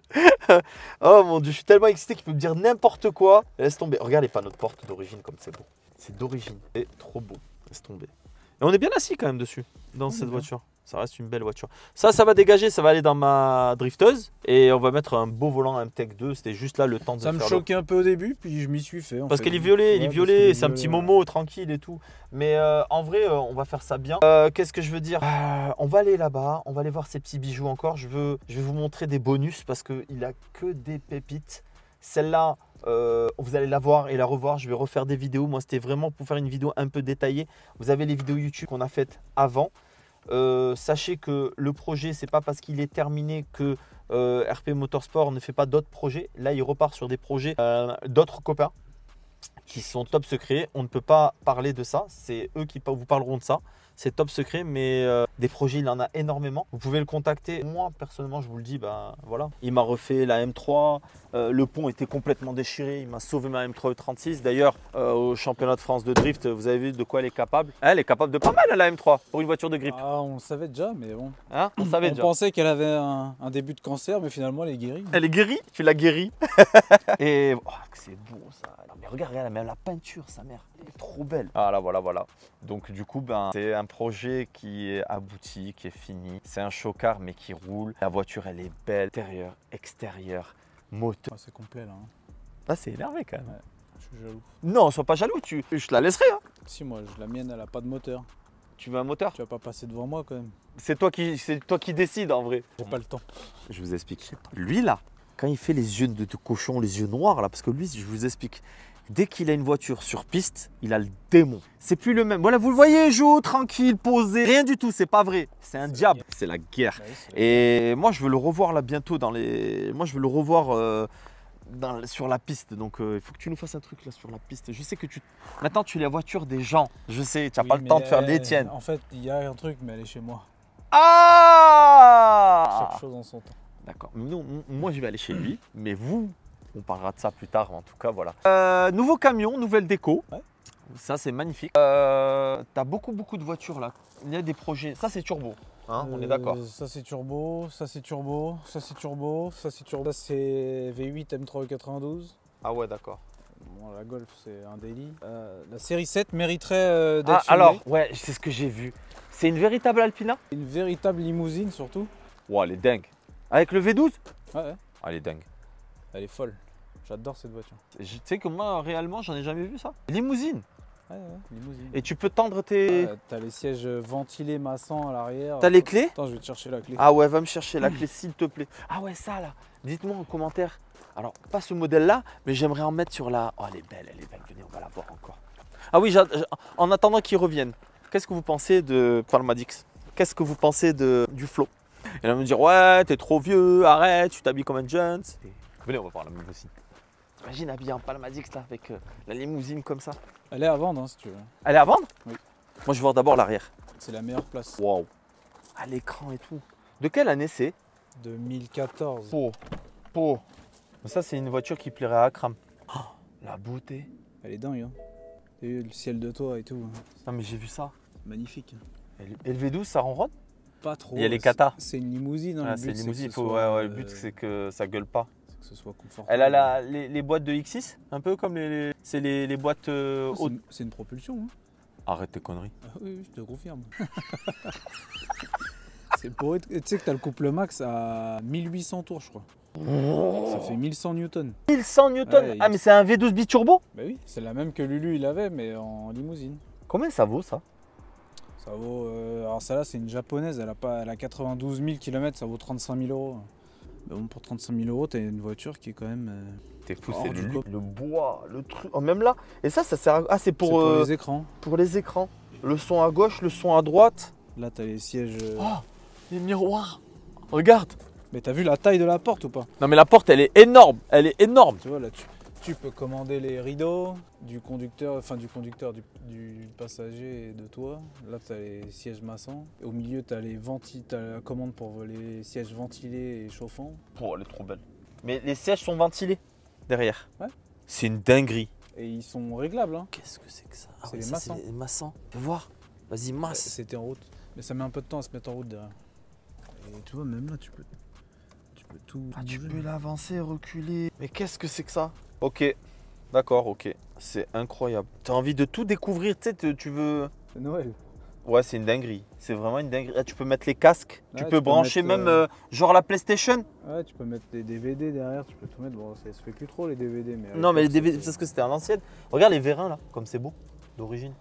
Oh mon dieu, je suis tellement excité qu'il peut me dire n'importe quoi. Laisse tomber. Regarde les panneaux de porte d'origine comme c'est beau. C'est d'origine. C'est trop beau. Laisse tomber. Et on est bien assis quand même dessus, dans cette voiture. Ça reste une belle voiture. Ça va dégager, ça va aller dans ma drifteuse. Et on va mettre un beau volant MTech 2. C'était juste là le temps de Ça me faire choquait un peu au début, puis je m'y suis fait. parce qu'il est violet, il est violet, c'est un petit Momo tranquille et tout. Mais en vrai, on va faire ça bien. Qu'est-ce que je veux dire? On va aller là-bas, on va aller voir ces petits bijoux encore. Je vais vous montrer des bonus parce qu'il a que des pépites. Celle-là, vous allez la voir et la revoir. Je vais refaire des vidéos. Moi, c'était vraiment pour faire une vidéo un peu détaillée. Vous avez les vidéos YouTube qu'on a faites avant. Sachez que le projet, c'est pas parce qu'il est terminé que RP Motorsport ne fait pas d'autres projets. Là, il repart sur des projets d'autres copains qui sont top secrets. On ne peut pas parler de ça. C'est eux qui vous parleront de ça. C'est top secret, mais des projets, il en a énormément. Vous pouvez le contacter. Moi, personnellement, je vous le dis, ben voilà. Il m'a refait la M3. Le pont était complètement déchiré. Il m'a sauvé ma M3 E36. D'ailleurs, au championnat de France de drift, vous avez vu de quoi elle est capable. Elle est capable de pas mal, la M3, pour une voiture de grip. Ah, on le savait déjà, mais bon. Hein, on savait On déjà. pensait qu'elle avait un début de cancer, mais finalement, elle est guérie. Elle est guérie, tu l'as guérie. Et oh, c'est beau ça. Mais regarde, même la peinture, sa mère, elle est trop belle. Ah là, voilà. Donc du coup, ben, c'est un projet qui est abouti, qui est fini. C'est un chocard mais qui roule. La voiture, elle est belle, intérieur, extérieur, moteur. Ah, c'est complet là. Hein. Là, c'est énervé quand même. Ouais, je suis jaloux. Non, sois pas jaloux, je te la laisserai. Hein. Si, moi, la mienne, elle a pas de moteur. Tu veux un moteur? Tu vas pas passer devant moi quand même. C'est toi qui décides en vrai. J'ai pas le temps. Je vous explique. Lui là, quand il fait les yeux de cochon, les yeux noirs là, parce que lui, je vous explique. Dès qu'il a une voiture sur piste, il a le démon. C'est plus le même. Voilà, vous le voyez, Joe, tranquille, posé. Rien du tout, c'est pas vrai. C'est un diable. C'est la guerre. Et moi, je veux le revoir là bientôt dans les. Moi, je veux le revoir sur la piste. Donc, il faut que tu nous fasses un truc là sur la piste. Je sais que maintenant, tu es la voiture des gens. Je sais, tu n'as pas le temps de faire les tiennes. En fait, il y a un truc, mais elle est chez moi. Ah! Chaque chose en son temps. D'accord. Moi, je vais aller chez lui. Mais vous, on parlera de ça plus tard. En tout cas, voilà. Nouveau camion, nouvelle déco. Ouais. Ça, c'est magnifique. Tu as beaucoup de voitures là. Il y a des projets. Ça, c'est turbo. Hein, on est d'accord. Ça, c'est turbo. Ça, c'est turbo. Ça, c'est turbo. Ça, c'est turbo. Ça, c'est V8 M3 92. Ah ouais, d'accord. Bon, la Golf, c'est un délit. La série 7 mériterait d'être alors, filmée. ouais, c'est ce que j'ai vu. C'est une véritable Alpina? Une véritable limousine surtout. Wow, elle est dingue. Avec le V12? Ouais. Ah, elle est dingue. Elle est folle. J'adore cette voiture. Tu sais que moi, réellement, j'en ai jamais vu ça. Limousine. Ouais, limousine. Et tu peux tendre tes... T'as les sièges ventilés massants à l'arrière. T'as les clés? Attends, je vais te chercher la clé. Ah ouais, va me chercher la clé, s'il te plaît. Ah ouais, ça là. Dites-moi en commentaire. Alors, pas ce modèle-là, mais j'aimerais en mettre sur la... Oh, elle est belle. Venez, on va la voir encore. Ah oui, en attendant qu'ils reviennent, qu'est-ce que vous pensez de Palmadix? Qu'est-ce que vous pensez du Flow? Et là, on va me dire, ouais, t'es trop vieux, arrête, tu t'habilles comme un jeune. Venez, on va voir la limousine. Imagine habillé en Palmadix là, avec la limousine comme ça. Elle est à vendre, hein, si tu veux. Elle est à vendre? Oui. Moi, je vais voir d'abord l'arrière. C'est la meilleure place. Waouh. À l'écran et tout. De quelle année c'est? 2014. Ça, c'est une voiture qui plairait à Akram. Oh, la beauté. Elle est dingue, hein. T'as vu le ciel de toit et tout. Hein. Non, mais j'ai vu ça. Magnifique. Et le V12, ça ronronne? Pas trop. Il y a les katas. C'est une limousine. Hein, Ah, c'est une limousine. Le but, c'est que ça gueule pas. Que ce soit confortable. Elle a les boîtes de X6, un peu comme c'est les boîtes hautes. C'est une propulsion. Hein. Arrête tes conneries. Ah, oui, je te confirme. C'est pour être... Tu sais que t'as le couple max à 1800 tours, je crois. Ça fait 1100 newtons. 1100 newtons. Ouais, mais c'est un V12 biturbo? Bah oui, c'est la même que Lulu il avait, mais en limousine. Combien ça vaut ça? Ça vaut... alors celle-là, c'est une japonaise, elle a 92 000 km, ça vaut 35 000 euros. Mais bon, pour 35 000 euros, t'as une voiture qui est quand même... T'es fou, hors c'est du le bois, le truc. Oh, même là. Et ça sert à... Ah, c'est pour les écrans. Pour les écrans. Le son à gauche, le son à droite. Là, t'as les sièges... Oh, les miroirs. Regarde. Mais t'as vu la taille de la porte ou pas? Non, mais la porte, elle est énorme. Elle est énorme. Tu vois, là, tu peux commander les rideaux du conducteur, du passager et de toi. Là, tu as les sièges massants. Au milieu, tu as la commande pour les sièges ventilés et chauffants. Oh, elle est trop belle. Mais les sièges sont ventilés derrière. Ouais. C'est une dinguerie. Et ils sont réglables. Hein. Qu'est-ce que c'est que ça? C'est les massants. C'est les massants. Fais voir. Vas-y, masse. C'était en route. Mais ça met un peu de temps à se mettre en route derrière. Et tu vois, même là, tu peux tout. Ah, tu bouger. peux l'avancer, reculer. Mais qu'est-ce que c'est que ça? Ok, d'accord, ok. C'est incroyable. T'as envie de tout découvrir, tu sais, tu veux... C'est Noël. Ouais, c'est une dinguerie. C'est vraiment une dinguerie. Ah, tu peux mettre les casques. Ouais, tu tu peux peux brancher mettre, même genre la PlayStation. Ouais, tu peux mettre des DVD derrière, tu peux tout mettre. Bon, ça se fait plus trop les DVD. Mais Non, mais les DVD, c'est parce que c'était à l'ancienne. Regarde les vérins là, comme c'est beau, d'origine.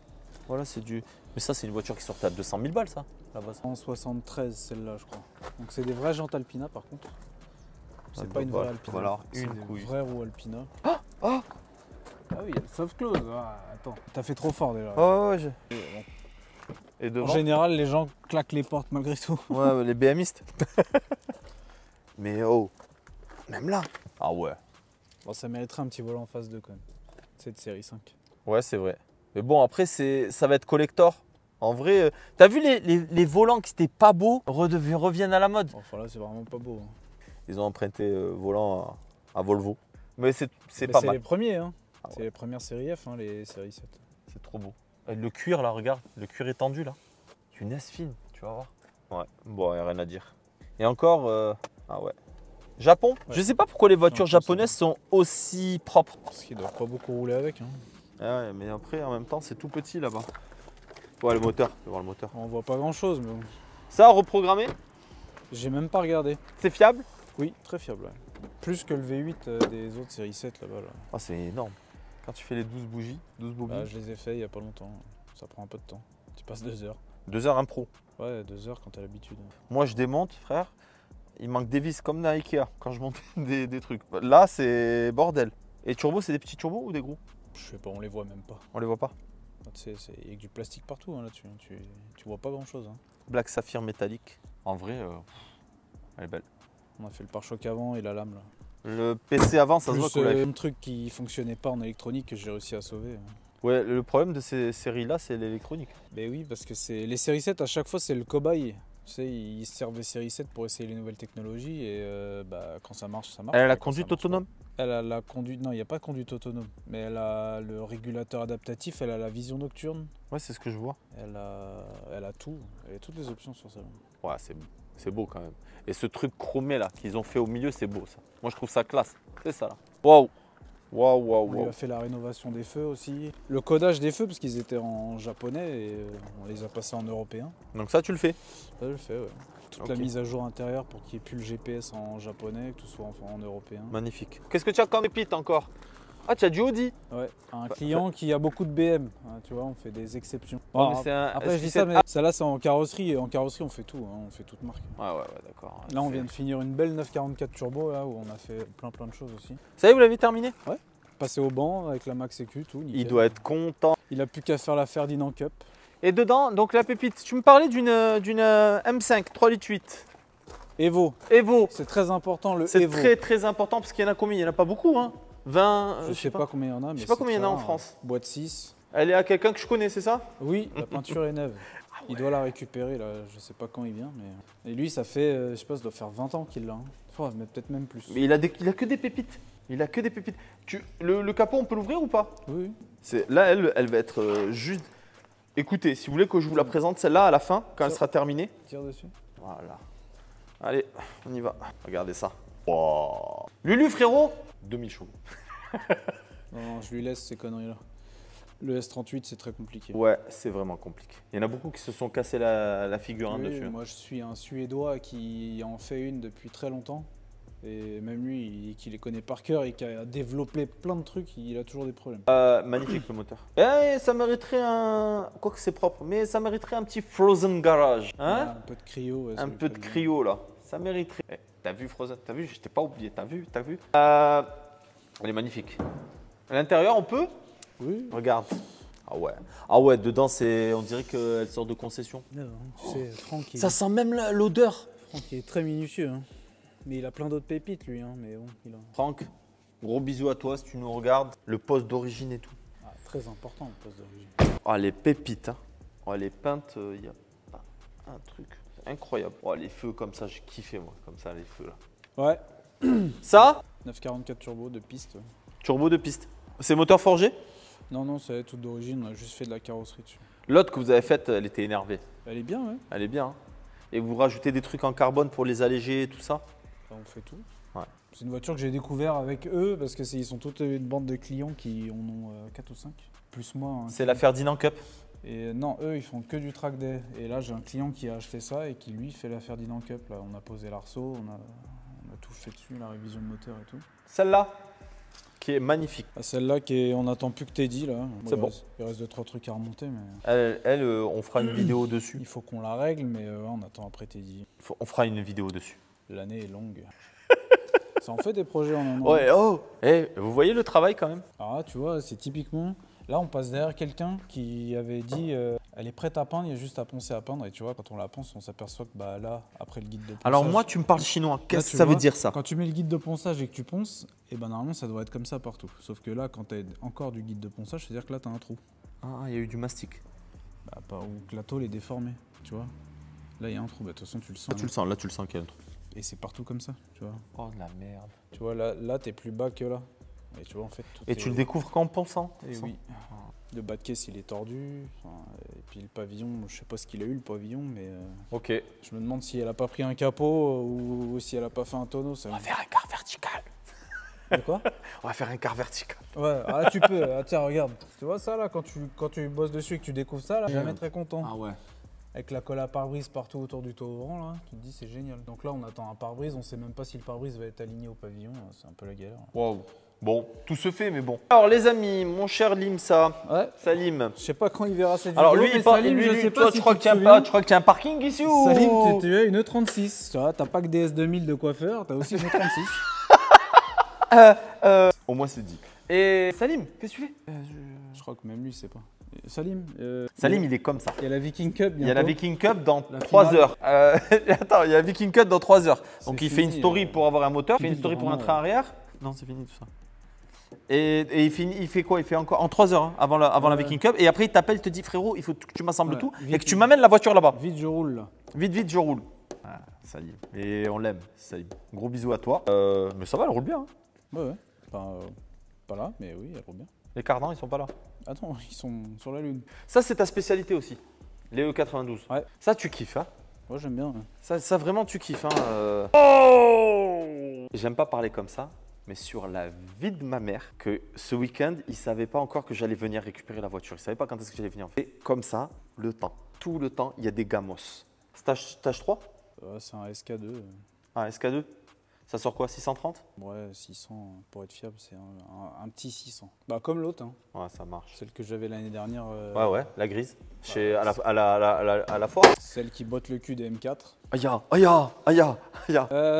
Voilà, c'est du... Mais ça, c'est une voiture qui sortait à 200 000 balles, ça, là-bas. En 73, celle-là, je crois. Donc c'est des vraies jantes Alpina par contre. C'est Ah, pas une vraie voilà. Alpina. Voilà, c'est une des couille. vraies roues Alpina. Ah Ah oui, il y a le soft close. Ah, attends, t'as fait trop fort déjà. Oh, ouais, Et En devant général, les gens claquent les portes malgré tout. Ouais, les BMistes. Mais oh, même là. Ah ouais. Bon, ça mériterait un petit volant en phase 2 quand même. C'est de série 5. Ouais, c'est vrai. Mais bon, après, ça va être collector. En vrai, t'as vu les volants qui étaient pas beaux reviennent à la mode. Enfin là, c'est vraiment pas beau. Hein. Ils ont emprunté volant à Volvo. Mais c'est Mais pas c'est mal. les premiers, hein. Ah ouais. C'est les premières séries F, hein, les séries 7. C'est trop beau. Le cuir là, regarde, le cuir étendu là. C'est une S-fine, tu vas voir. Ouais, bon, y a rien à dire. Et encore, ah ouais. Japon, Ouais. je sais pas pourquoi les voitures Non, je sais japonaises sont aussi propres. Parce qu'ils doivent pas beaucoup rouler avec. Hein. Ah ouais, mais après, en même temps, c'est tout petit là-bas. Ouais, le moteur, tu vas voir le moteur. On voit pas grand chose, mais bon. Ça, reprogrammé, J'ai même pas regardé. c'est fiable? Oui, très fiable. Ouais. Plus que le V8 des autres séries 7 là-bas. Là. Ah, c'est énorme. Quand tu fais les 12 bougies, 12 bobines. Bah, je les ai fait il y a pas longtemps. Ça prend un peu de temps. Tu passes 2 heures. 2 heures un pro. Ouais, 2 heures quand t'as l'habitude. Moi, je démonte, frère. Il manque des vis comme dans Ikea quand je monte des trucs. Là, c'est bordel. Et turbo, c'est des petits turbos ou des gros? Je sais pas, on les voit même pas. On les voit pas. Ah, tu sais, il y a que du plastique partout hein, là-dessus. Tu vois pas grand-chose. Hein. Black saphir métallique. En vrai, elle est belle. On a fait le pare-choc avant et la lame là. Le PC avant, ça se voit Plus qu'on l'avait fait. un truc qui fonctionnait pas en électronique que j'ai réussi à sauver. Hein. Ouais, le problème de ces séries-là, c'est l'électronique. Ben oui, parce que c'est les séries 7 à chaque fois c'est le cobaye. Tu sais, ils se servent des séries 7 pour essayer les nouvelles technologies et quand ça marche, ça marche. Elle a la Et quand ça conduite marche pas- autonome? Elle a la conduite. Non, il n'y a pas de conduite autonome. Mais elle a le régulateur adaptatif, elle a la vision nocturne, Ouais, c'est ce que je vois. elle a tout. Elle a toutes les options sur ça. Ouais, c'est beau quand même. Et ce truc chromé là qu'ils ont fait au milieu, c'est beau ça. Moi, je trouve ça classe. C'est ça là. Waouh! Waouh, waouh, On lui waouh. a fait la rénovation des feux aussi. Le codage des feux, parce qu'ils étaient en japonais et on les a passés en européen. Donc ça, tu le fais? Ça, je le fais, ouais. Toute Ok. la mise à jour intérieure pour qu'il n'y ait plus le GPS en japonais, que tout soit en européen. Magnifique. Qu'est-ce que tu as comme pépite encore? Ah, tu as du Audi? Ouais, un client qui a beaucoup de BM, hein, tu vois, on fait des exceptions. Ouais, Bon, mais c'est un- après, est-ce je dis que ça, c'est- mais celle-là, c'est en carrosserie. Et en carrosserie, on fait tout, hein, on fait toute marque. Ouais, d'accord. Là, on vient de finir une belle 944 Turbo, là, où on a fait plein de choses aussi. Ça y est, vous l'avez terminé? Passé au banc avec la Max EQ, tout. Nickel. Il doit être content. Il a plus qu'à faire la Ferdinand Cup. Et dedans, donc la pépite, tu me parlais d'une M5 3 litres 8. Evo, Evo. c'est très important le C'est Evo. très important parce qu'il y en a combien? Il n'y en a pas beaucoup, hein? 20, Je sais pas combien il y en a, mais sais pas c'est combien il y en a très en rare. France. Boîte 6. Elle est à quelqu'un que je connais, c'est ça? Oui, la peinture est neuve. Il doit la récupérer, là, je sais pas quand il vient. Mais... Et lui, ça fait, je sais pas, ça doit faire 20 ans qu'il l'a. Hein. Oh, mais peut-être même plus. Mais il a que des pépites. Il a que des pépites. Le capot, on peut l'ouvrir ou pas? Oui, Là, elle va être juste. Écoutez, si vous voulez que je vous la présente celle-là à la fin, quand elle sera terminée. tire dessus. Voilà. Allez, on y va. Regardez ça. Wow. Lulu, frérot, 2000 chevaux. Non, je lui laisse ces conneries-là. Le S38, c'est très compliqué. Ouais, c'est vraiment compliqué. Il y en a beaucoup qui se sont cassés la figure hein, Oui, dessus. moi, je suis un Suédois qui en fait une depuis très longtemps. Et même lui, qui les connaît par cœur et qui a développé plein de trucs, il a toujours des problèmes. Magnifique le moteur. Et ça mériterait un. Quoique c'est propre, mais ça mériterait un petit Frozen Garage. Hein? Un peu de cryo. ouais, ça Un lui peu de ferait bien. cryo là. Ça mériterait. Eh, t'as vu Frozen? T'as vu? Je t'ai pas oublié. T'as vu? Elle est magnifique. À l'intérieur, on peut? Oui. Regarde. Ah ouais, dedans, on dirait qu'elle sort de concession. Non, tu sais, Franck, Ça sent même l'odeur. Franck, il est très minutieux. Hein. Mais il a plein d'autres pépites, lui. Hein. Mais bon, il a... Franck, gros bisous à toi si tu nous regardes. Le poste d'origine et tout. Ah, très important, le poste d'origine. Ah, les pépites. Hein. Oh, les peintes, il y a pas un truc. C'est incroyable. Oh, les feux comme ça, j'ai kiffé moi. Comme ça, les feux là. Ouais, Ça, 944 turbo de piste. turbo de piste. C'est moteur forgé? Non, non, c'est toute d'origine, on a juste fait de la carrosserie dessus. L'autre que vous avez faite, elle était énervée. Elle est bien, ouais. Elle est bien. Hein. Et vous rajoutez des trucs en carbone pour les alléger et tout ça? Enfin, on fait tout. Ouais. C'est une voiture que j'ai découvert avec eux parce que ils sont toute une bande de clients qui en ont 4 ou 5, plus moi. Hein, C'est la Ferdinand Cup. Et non, eux, ils font que du track day. Et là, j'ai un client qui a acheté ça et qui, lui, fait la Ferdinand Cup. Là, on a posé l'arceau, on a tout fait dessus, la révision de moteur et tout. Celle-là, qui est magnifique. Ah, celle-là, on n'attend plus que Teddy, là. C'est bon. Il reste 2-3 trucs à remonter, mais On fera une vidéo dessus. il faut qu'on la règle, mais on attend après Teddy. On fera une vidéo dessus. L'année est longue. Ça en fait des projets en un an. Ouais, oh vous voyez le travail quand même? Alors là, tu vois, c'est typiquement... Là, on passe derrière quelqu'un qui avait dit elle est prête à peindre, il y a juste à poncer à peindre. Et tu vois, quand on la ponce, on s'aperçoit que bah, là, après le guide de ponçage... Alors moi, tu me parles chinois. Qu'est-ce que tu ça veut vois, dire ça? Quand tu mets le guide de ponçage et que tu ponces, et ben normalement, ça doit être comme ça partout. Sauf que là, quand tu as encore du guide de ponçage, c'est-à-dire que là, tu as un trou. Ah, il y a eu du mastic. Bah, ou que la tôle est déformée, tu vois. Là, il y a un trou. Bah, de toute façon, tu le sens. Ah, tu le sens, là tu le sens qu'il y a un trou. Et c'est partout comme ça, tu vois. Oh de la merde. Tu vois, là t'es plus bas que là. Et tu vois, en fait, tout Et tu le découvres qu'en ponçant? Et oui. Le bas de caisse, il est tordu. Et puis le pavillon, je sais pas ce qu'il a eu, le pavillon, mais Ok. je me demande si elle a pas pris un capot ou si elle a pas fait un tonneau. Ça... On va faire un quart vertical. De quoi? On va faire un quart vertical. Ouais, ah, tu peux. Ah, tiens, regarde. Tu vois ça, là, quand tu bosses dessus et que tu découvres ça, là, jamais très content. Ah ouais. Avec la colle à pare-brise partout autour du toit ouvrant, là, tu te dis c'est génial. Donc là, on attend un pare-brise, on sait même pas si le pare-brise va être aligné au pavillon, c'est un peu la galère. Waouh. Bon, tout se fait, mais bon. Alors les amis, mon cher Limsa, Ouais. Salim. Je sais pas quand il verra cette Alors vidéo, lui, mais il parle, Salim, lui, je lui, sais toi, pas tu si crois tu qu'il y a te souviens. tu crois qu'il y a un parking ici ou? Salim, tu as une E36, tu vois, t'as pas que des S2000 de coiffeur, t'as aussi une E36. Au moins c'est dit. Et Salim, qu'est-ce que tu fais? Je crois que même lui, il sait pas. Salim, Salim, il est comme ça. il y a la Viking Cup bientôt. Il y a la Viking Cup dans La 3 finale. heures. Attends, il y a la Viking Cup dans 3 heures. Donc C'est il fait une fini, story pour avoir un moteur, il fait une fini story pour un vraiment, train arrière. Non, c'est fini tout ça. Et il fait quoi? Il fait encore en 3 heures hein, avant la Viking Cup. Et après, il t'appelle, il te dit frérot, il faut que tu m'assembles Ouais, tout vite, et que tu m'amènes la voiture là-bas. Vite, je roule là. Vite, vite, je roule. Ah, Salim. Et on l'aime, Salim. Gros bisous à toi. Mais ça va, elle roule bien. Hein. Ouais. Enfin, pas là, mais oui, elle roule bien. Les cardans, ils sont pas là. Attends, ils sont sur la lune. Ça, c'est ta spécialité aussi. Les E92. Ouais. Ça, tu kiffes. Hein. Moi, j'aime bien. Ouais. Ça, vraiment, tu kiffes. Hein. Oh! J'aime pas parler comme ça, mais sur la vie de ma mère, que ce week-end, il savait pas encore que j'allais venir récupérer la voiture. Il savait pas quand est-ce que j'allais venir. Et comme ça, le temps. Tout le temps, il y a des gamos. Stage 3? C'est un SK2. Ah, SK2? Ça sort quoi, 630? Ouais, 600, pour être fiable, c'est un petit 600. Bah, comme l'autre, hein. Ouais, ça marche. Celle que j'avais l'année dernière. Ouais, la grise. À la foire. Celle qui botte le cul des M4. Aïe.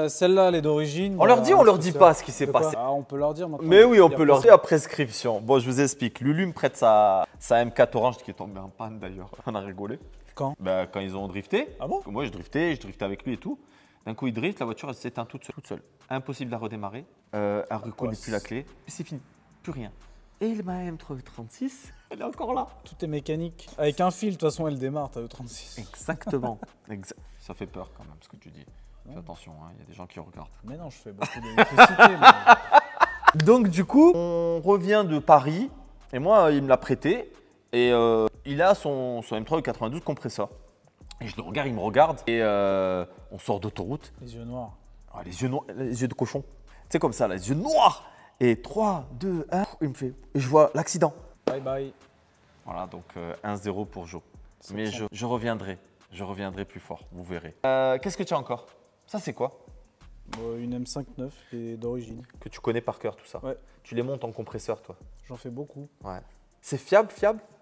Celle-là, elle est d'origine. On leur dit ou on leur dit pas ce qui s'est De quoi passé? Ah, on peut leur dire maintenant. Mais oui, on Y a peut pas leur ça. dire à prescription. Bon, je vous explique. Lulu me prête sa M4 orange qui est tombée en panne d'ailleurs. On a rigolé. Quand? Bah, quand ils ont drifté. Ah bon? Moi, je driftais avec lui et tout. D'un coup, il drift, la voiture elle s'éteint toute seule. Impossible à redémarrer. Elle ne reconnaît plus la clé. C'est fini. Plus rien. Et ma M36, elle est encore là. Tout est mécanique. Avec un fil, de toute façon, elle démarre, ta E36. Exactement. Ça fait peur quand même ce que tu dis. Fais attention, il y a des gens qui regardent. Mais non, je fais beaucoup d'électricité. mais- Donc du coup, on revient de Paris et moi, il me l'a prêté et il a son M3 92 compresseur. Et je le regarde, il me regarde et on sort d'autoroute. Les yeux noirs. Ah, les yeux noirs, les yeux de cochon. C'est comme ça, là, les yeux noirs. Et 3, 2, 1, il me fait, et je vois l'accident. Bye bye. Voilà, donc 1-0 pour Joe. Ça Mais sent. je reviendrai plus fort, vous verrez. Qu'est-ce que tu as encore? Ça, c'est quoi? Une M59 qui est d'origine. Que tu connais par cœur, tout ça. Ouais. Tu les montes en compresseur, toi. J'en fais beaucoup. Ouais. C'est fiable?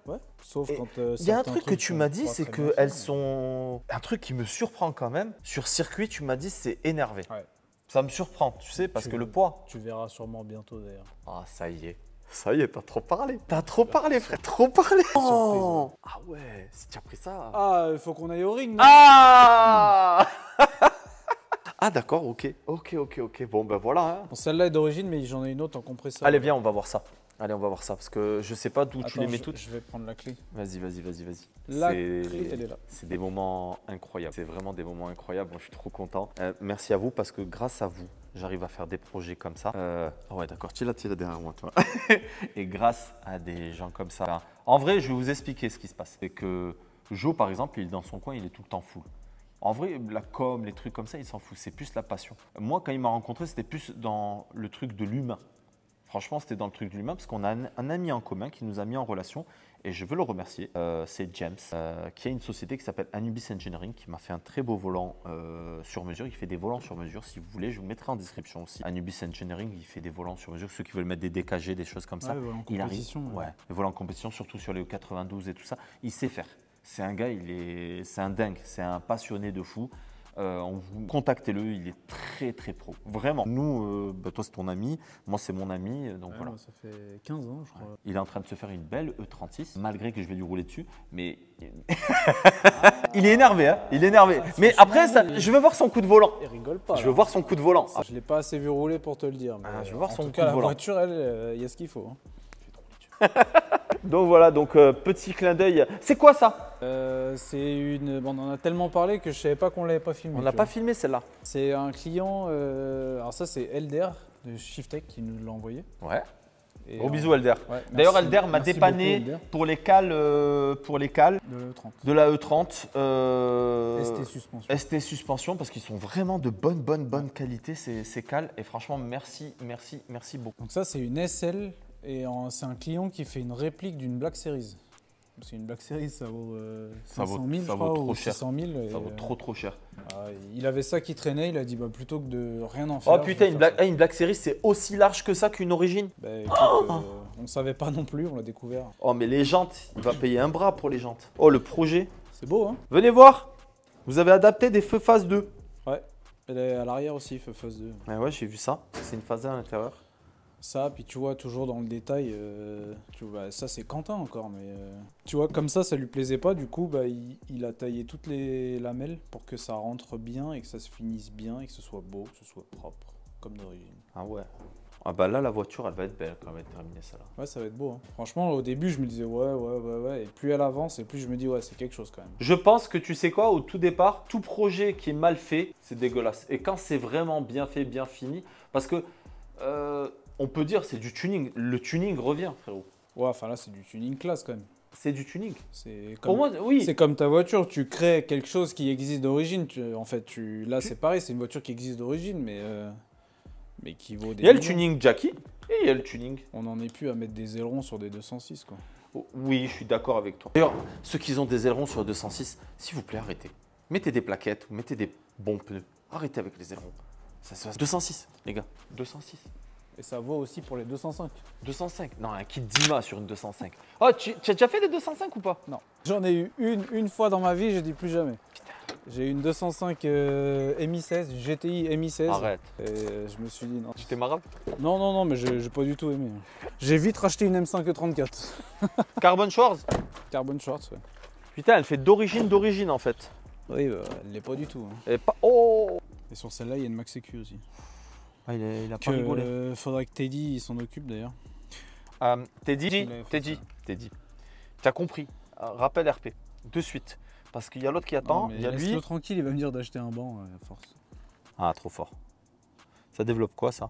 Ouais. Sauf Et quand. Il y a un certains truc que trucs tu sont m'as dit, pas c'est très bien qu'elles faits. sont. Un truc qui me surprend quand même. Sur circuit, tu m'as dit c'est énervé. Ouais. Ça me surprend, tu sais, parce Tu- que le poids. Tu verras sûrement bientôt d'ailleurs. Ah, ça y est. Ça y est, t'as trop parlé. T'as trop parlé, frère. Trop parlé. Oh. Ah ouais, si tu as pris ça. Ah, il faut qu'on aille au ring. Non Ah Ah, d'accord, ok. Bon, ben voilà. Hein. Bon, celle-là est d'origine, mais j'en ai une autre en compresseur. Allez, viens, on va voir ça. Parce que je sais pas d'où tu Attends, les mets je- toutes. Je vais prendre la clé. Vas-y. La C'est- clé, elle est là. C'est des moments incroyables. C'est vraiment des moments incroyables. Moi, je suis trop content. Merci à vous parce que grâce à vous, j'arrive à faire des projets comme ça. Ah ouais, d'accord, tu l'as tiré derrière moi, toi. Et grâce à des gens comme ça. En vrai, je vais vous expliquer ce qui se passe. C'est que Joe, par exemple, il est dans son coin, il est tout le temps full. En vrai, la com, les trucs comme ça, il s'en fout. C'est plus la passion. Moi, quand il m'a rencontré, c'était plus dans le truc de l'humain. Franchement, c'était dans le truc de l'humain parce qu'on a un ami en commun qui nous a mis en relation et je veux le remercier. C'est James qui a une société qui s'appelle Anubis Engineering qui m'a fait un très beau volant sur mesure. Il fait des volants sur mesure. Si vous voulez, je vous mettrai en description aussi. Anubis Engineering, il fait des volants sur mesure. Ceux qui veulent mettre des DKG, des choses comme ça. Il arrive. Ouais, des volants en compétition, surtout sur les E92 et tout ça. Il sait faire. C'est un gars, c'est un dingue, c'est un passionné de fou. Contactez-le, il est très très pro. Vraiment. Nous, toi c'est ton ami, moi c'est mon ami. Donc voilà. Ça fait 15 ans, je crois. Il est en train de se faire une belle E36, malgré que je vais lui rouler dessus. Mais il est énervé, hein. Il est énervé. Mais après, je veux voir son coup de volant. Il rigole pas. Je veux voir son coup de volant. Je l'ai pas assez vu rouler pour te le dire. Mais je veux voir son coup de la volant. voiture, elle, il y a ce qu'il faut. Donc voilà, petit clin d'œil. C'est quoi ça? C'est une. Bon, on en a tellement parlé que je savais pas qu'on l'avait pas filmé. On l'a pas filmé celle-là. C'est un client. Alors ça, c'est Elder de Shiftech qui nous l'a envoyé. Ouais. Et Gros bisous Elder. Ouais, D'ailleurs Elder m'a dépanné beaucoup, Elder. pour les cales De la E30. de la E30. ST suspension. ST suspension parce qu'ils sont vraiment de bonne qualité ces cales et franchement merci beaucoup. Donc ça, c'est une SL et c'est un client qui fait une réplique d'une Black Series. C'est une Black Series, ça vaut 500 000, je crois, ou 600 000. Ça vaut trop cher. Il avait ça qui traînait, il a dit bah, plutôt que de rien en faire. Oh putain, une Black Series, c'est aussi large que ça qu'une origine. Bah, écoute, on ne savait pas non plus, on l'a découvert. Oh mais les jantes, il va payer un bras pour les jantes. Oh le projet. C'est beau, hein? Venez voir, vous avez adapté des feux phase 2. Ouais, elle est à l'arrière aussi, phase 2. Ouais, j'ai vu ça, c'est une phase 1 à l'intérieur. Ça, puis tu vois, toujours dans le détail, tu vois, ça c'est Quentin encore, mais tu vois, comme ça lui plaisait pas, du coup, bah, il a taillé toutes les lamelles pour que ça rentre bien et que ça se finisse bien et que ce soit beau, que ce soit propre, comme d'origine. Ah ouais. Ah bah là, la voiture, elle va être belle quand elle va être terminée, ça là. Ouais, ça va être beau, hein. Franchement, au début, je me disais ouais, et plus elle avance, et plus je me dis ouais, c'est quelque chose quand même. Je pense que tu sais quoi, au tout départ, tout projet qui est mal fait, c'est dégueulasse. Et quand c'est vraiment bien fait, bien fini, parce que on peut dire c'est du tuning. Le tuning revient, frérot. Ouais, enfin là, c'est du tuning classe quand même. C'est du tuning. C'est comme, pour moi, oui. C'est comme ta voiture, tu crées quelque chose qui existe d'origine. En fait, là, c'est pareil, c'est une voiture qui existe d'origine, mais qui vaut des. Il y a le tuning Jackie et il y a le tuning. On n'en est plus à mettre des ailerons sur des 206, quoi. Oh, oui, je suis d'accord avec toi. D'ailleurs, ceux qui ont des ailerons sur 206, s'il vous plaît, arrêtez. Mettez des plaquettes ou mettez des bons pneus. Arrêtez avec les ailerons. Ça se passe 206, les gars. 206. Et ça vaut aussi pour les 205. 205. Non, un kit Dima sur une 205. Oh, tu as déjà fait des 205 ou pas? Non. J'en ai eu une fois dans ma vie, je dis plus jamais. J'ai eu une 205 Mi16, GTI Mi16. Arrête. Et je me suis dit non. Tu t'es marrant? Non, mais j'ai pas du tout aimé. J'ai vite racheté une M5 E34. Carbon Shores? Carbon Shorts, ouais. Putain, elle fait d'origine en fait. Oui, bah, elle l'est pas du tout. Hein. Elle est pas... Oh. Et sur celle-là, il y a une Max EQ aussi. Ah, il a pas rigolé. Faudrait que Teddy s'en occupe d'ailleurs. Teddy, t'as compris. Rappel RP, de suite. Parce qu'il y a l'autre qui attend, il y a lui. Laisse-le tranquille, il va me dire d'acheter un banc à force. Ah, trop fort. Ça développe quoi ça?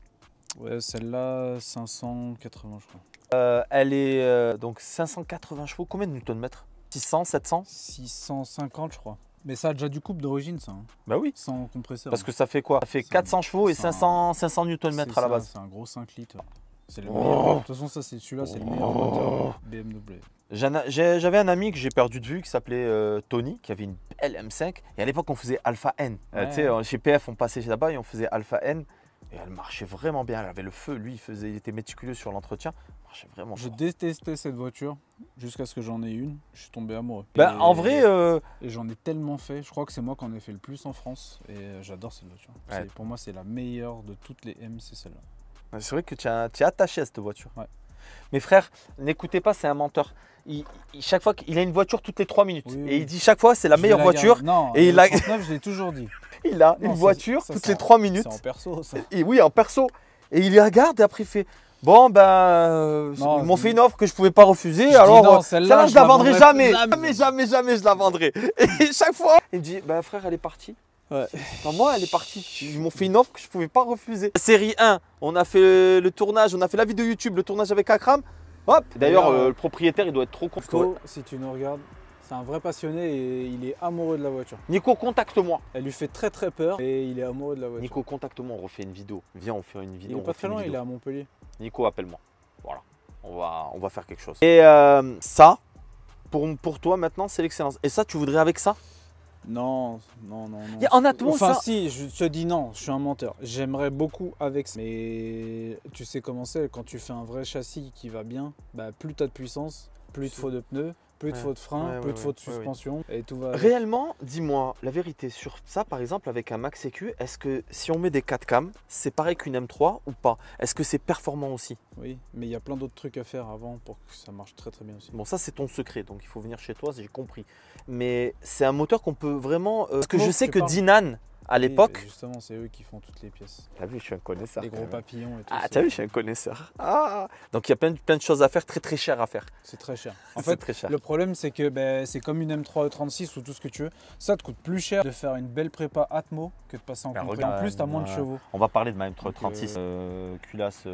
Ouais, celle-là, 580 je crois. Elle est donc 580 chevaux. Combien de Nm? 600, 700? 650 je crois. Mais ça a déjà du couple d'origine ça. Hein. Bah oui. Sans compresseur. Parce que ça fait quoi? Ça fait 400 chevaux et 500 Nm à la base. C'est un gros 5 litres. C'est le meilleur. De toute façon, ça c'est celui-là, c'est le meilleur moteur BMW. J'avais un ami que j'ai perdu de vue qui s'appelait Tony, qui avait une belle M5. Et à l'époque, on faisait Alpha N. Tu sais, chez PF, on passait là-bas et on faisait Alpha N. Et elle marchait vraiment bien. Elle avait le feu. Lui, il était méticuleux sur l'entretien. Marchait vraiment. Je détestais cette voiture jusqu'à ce que j'en ai une. Je suis tombé amoureux. Ben, en vrai. Et j'en ai tellement fait. Je crois que c'est moi qui en ai fait le plus en France. Et j'adore cette voiture. Ouais. Pour moi, c'est la meilleure de toutes les M, c'est celle-là. C'est vrai que tu es attaché à cette voiture. Ouais. Mais frère, n'écoutez pas, c'est un menteur. Chaque fois qu'il a une voiture toutes les 3 minutes. Oui, et il dit chaque fois c'est la meilleure voiture. Non, et il a... 39, je l'ai toujours dit. Il a une voiture toutes les 3 minutes. C'est en perso ça. Et oui, en perso. Et il les regarde et après il fait bon ben ils m'ont fait une offre que je pouvais pas refuser. Alors celle-là je la vendrai jamais. Jamais je la vendrai. Et chaque fois il me dit bah frère elle est partie. Ouais. Non, moi, elle est partie. Ils m'ont fait une offre que je ne pouvais pas refuser. Série 1, on a fait le tournage, on a fait la vidéo YouTube, le tournage avec Akram. Hop. D'ailleurs, le propriétaire, il doit être trop content. Nico, si tu nous regardes, c'est un vrai passionné et il est amoureux de la voiture. Nico, contacte-moi. Elle lui fait très très peur et il est amoureux de la voiture. Nico, contacte-moi, on refait une vidéo. Viens, on fait une Il vidéo. est pas très loin, il est à Montpellier. Nico, appelle-moi. Voilà, on va faire quelque chose. Et ça, pour toi maintenant, c'est l'excellence. Et ça, tu voudrais avec ça? Non. Honnêtement, enfin, ça... si, je te dis non, je suis un menteur. J'aimerais beaucoup avec ça. Mais tu sais comment c'est, quand tu fais un vrai châssis qui va bien, bah, plus tu as de puissance, plus il te faut de pneus, plus il te faut de frein, plus il te faut de suspension. Et tout va. Réellement, dis-moi la vérité sur ça, par exemple, avec un Max EQ, est-ce que si on met des 4 cam, c'est pareil qu'une M3 ou pas? Est-ce que c'est performant aussi? Oui, mais il y a plein d'autres trucs à faire avant pour que ça marche très très bien aussi. Bon, ça c'est ton secret, donc il faut venir chez toi, j'ai compris. Mais c'est un moteur qu'on peut vraiment... parce que je sais que Dinan, à l'époque... Oui, justement, c'est eux qui font toutes les pièces. T'as vu, je suis un connaisseur. Les gros papillons et tout. Ah, t'as vu, je suis un connaisseur. Ah. Donc il y a plein de choses à faire, très cher à faire. C'est très cher. En C'est fait, très cher. le problème, c'est que c'est comme une M3 E36 ou tout ce que tu veux. Ça te coûte plus cher de faire une belle prépa Atmo que de passer en complet. En plus, tu as moins de chevaux. On va parler de ma M336, culasse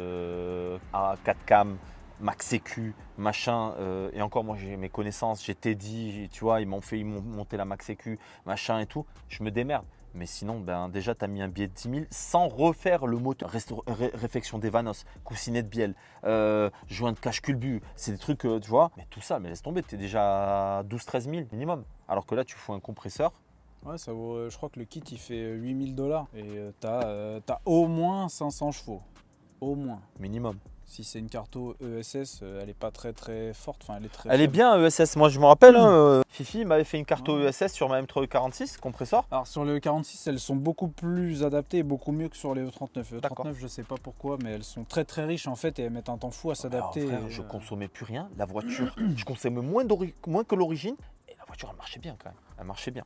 à 4 cam, Max EQ, machin. Et encore, moi, j'ai mes connaissances, j'ai Teddy, tu vois, ils m'ont monter la Max EQ, machin et tout. Je me démerde. Mais sinon, déjà, tu as mis un billet de 10 000 sans refaire le moteur. Réfection d'Evanos, coussinet de bielle, joint de cache culbu. C'est des trucs, tu vois. Mais tout ça, mais laisse tomber, tu es déjà à 12-13 000 minimum. Alors que là, tu fous un compresseur. Ouais, ça vaut, je crois que le kit, il fait 8 000 $. Et tu as au moins 500 chevaux. Au moins. Minimum. Si c'est une carto ESS, elle est pas très forte. Enfin, elle est très Elle est faible. bien ESS. Moi, je me rappelle, Fifi m'avait fait une carto ESS sur ma M3 E46, compresseur. Alors sur le E46, elles sont beaucoup plus adaptées et beaucoup mieux que sur les E39. D'accord. E39, je sais pas pourquoi, mais elles sont très riches en fait et elles mettent un temps fou à s'adapter. Alors, frère, je consommais plus rien. La voiture, je consommais moins que l'origine. Et la voiture, elle marchait bien quand même. Elle marchait bien.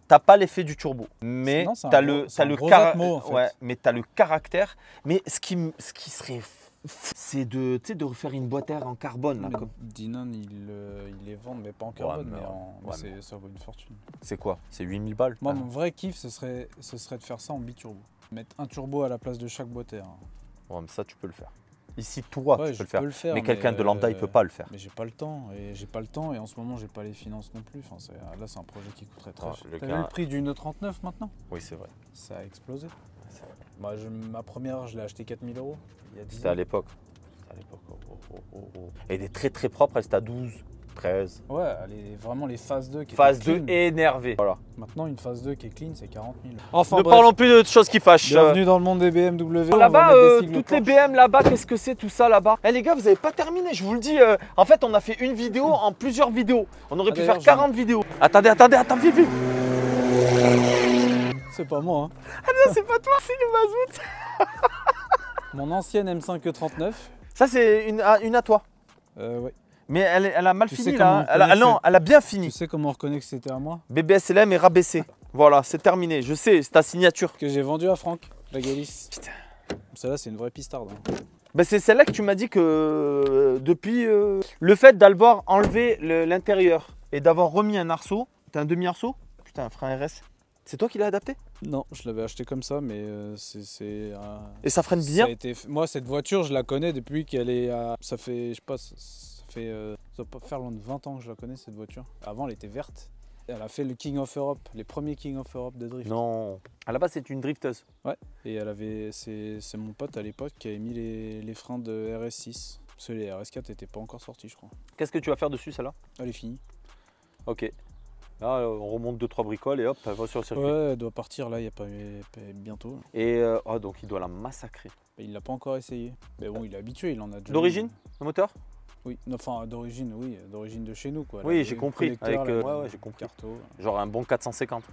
T'as pas l'effet du turbo, mais tu as le caractère. Mais ce qui serait c'est de refaire une boîte air en carbone. Là, comme... Dinan, ils les vendent, mais pas en carbone, ça vaut une fortune. C'est quoi? C'est 8000 balles? Moi, mon vrai kiff, ce serait de faire ça en biturbo. Mettre un turbo à la place de chaque boîte air. Ouais, mais ça, tu peux le faire. Ici, toi, tu peux le faire. Mais quelqu'un de lambda, il peut pas le faire. Mais j'ai pas le temps. Et en ce moment, j'ai pas les finances non plus. Enfin, là, c'est un projet qui coûterait très cher. T'as vu le prix d'une E39 maintenant? Oui, c'est vrai. Ça a explosé. Moi, ma première, je l'ai acheté 4 000 €. C'était à l'époque. Et des très propres, elle était à 12, 13. Ouais, vraiment les phases 2 qui phase 2 énervée. Voilà. Maintenant, une phase 2 qui est clean, c'est 40 000. Enfin, ne parlons plus de choses qui fâchent. Bienvenue dans le monde des BMW. Là-bas, toutes les BM là-bas, qu'est-ce que c'est tout ça là-bas? Eh les gars, vous n'avez pas terminé, je vous le dis. En fait, on a fait une vidéo en plusieurs vidéos. On aurait pu faire 40 vidéos. Attendez, vite. C'est pas moi. Hein. Ah non, c'est pas toi, c'est le mazout. Mon ancienne M5 E39. Ça, c'est une à toi. Ouais. Mais elle a mal fini là. Elle a bien fini. Tu sais comment on reconnaît que c'était à moi? BBSLM est rabaissé. Voilà, c'est terminé. Je sais, c'est ta signature. Que j'ai vendu à Franck, la Galice. Putain. Celle-là, c'est une vraie pistarde. Ben, c'est celle-là que tu m'as dit que depuis le fait d'avoir enlevé l'intérieur et d'avoir remis un arceau, t'as un demi-arceau? Putain, un frein RS. C'est toi qui l'as adapté? Non, je l'avais acheté comme ça, mais Et ça freine bien? Moi, cette voiture, je la connais depuis qu'elle est à... Ça fait, je sais pas, ça doit pas faire loin de 20 ans que je la connais, cette voiture. Avant, elle était verte. Elle a fait le King of Europe, les premiers King of Europe de drift. Non, à la base, c'est une drifteuse. Ouais, et c'est mon pote à l'époque qui avait mis les freins de RS6. Parce que les RS4 n'étaient pas encore sortis, je crois. Qu'est-ce que tu vas faire dessus, celle-là? Elle est finie. Ok. Là, on remonte 2-3 bricoles et hop, elle va sur le circuit. Ouais, elle doit partir là, il y a pas bientôt. Et donc il doit la massacrer. Il l'a pas encore essayé. Mais bon, il est habitué, il en a déjà. D'origine, le moteur? Oui, enfin d'origine, oui, d'origine de chez nous quoi. Oui, j'ai compris. Avec, ouais, j'ai compris. Carto. Genre un bon 450.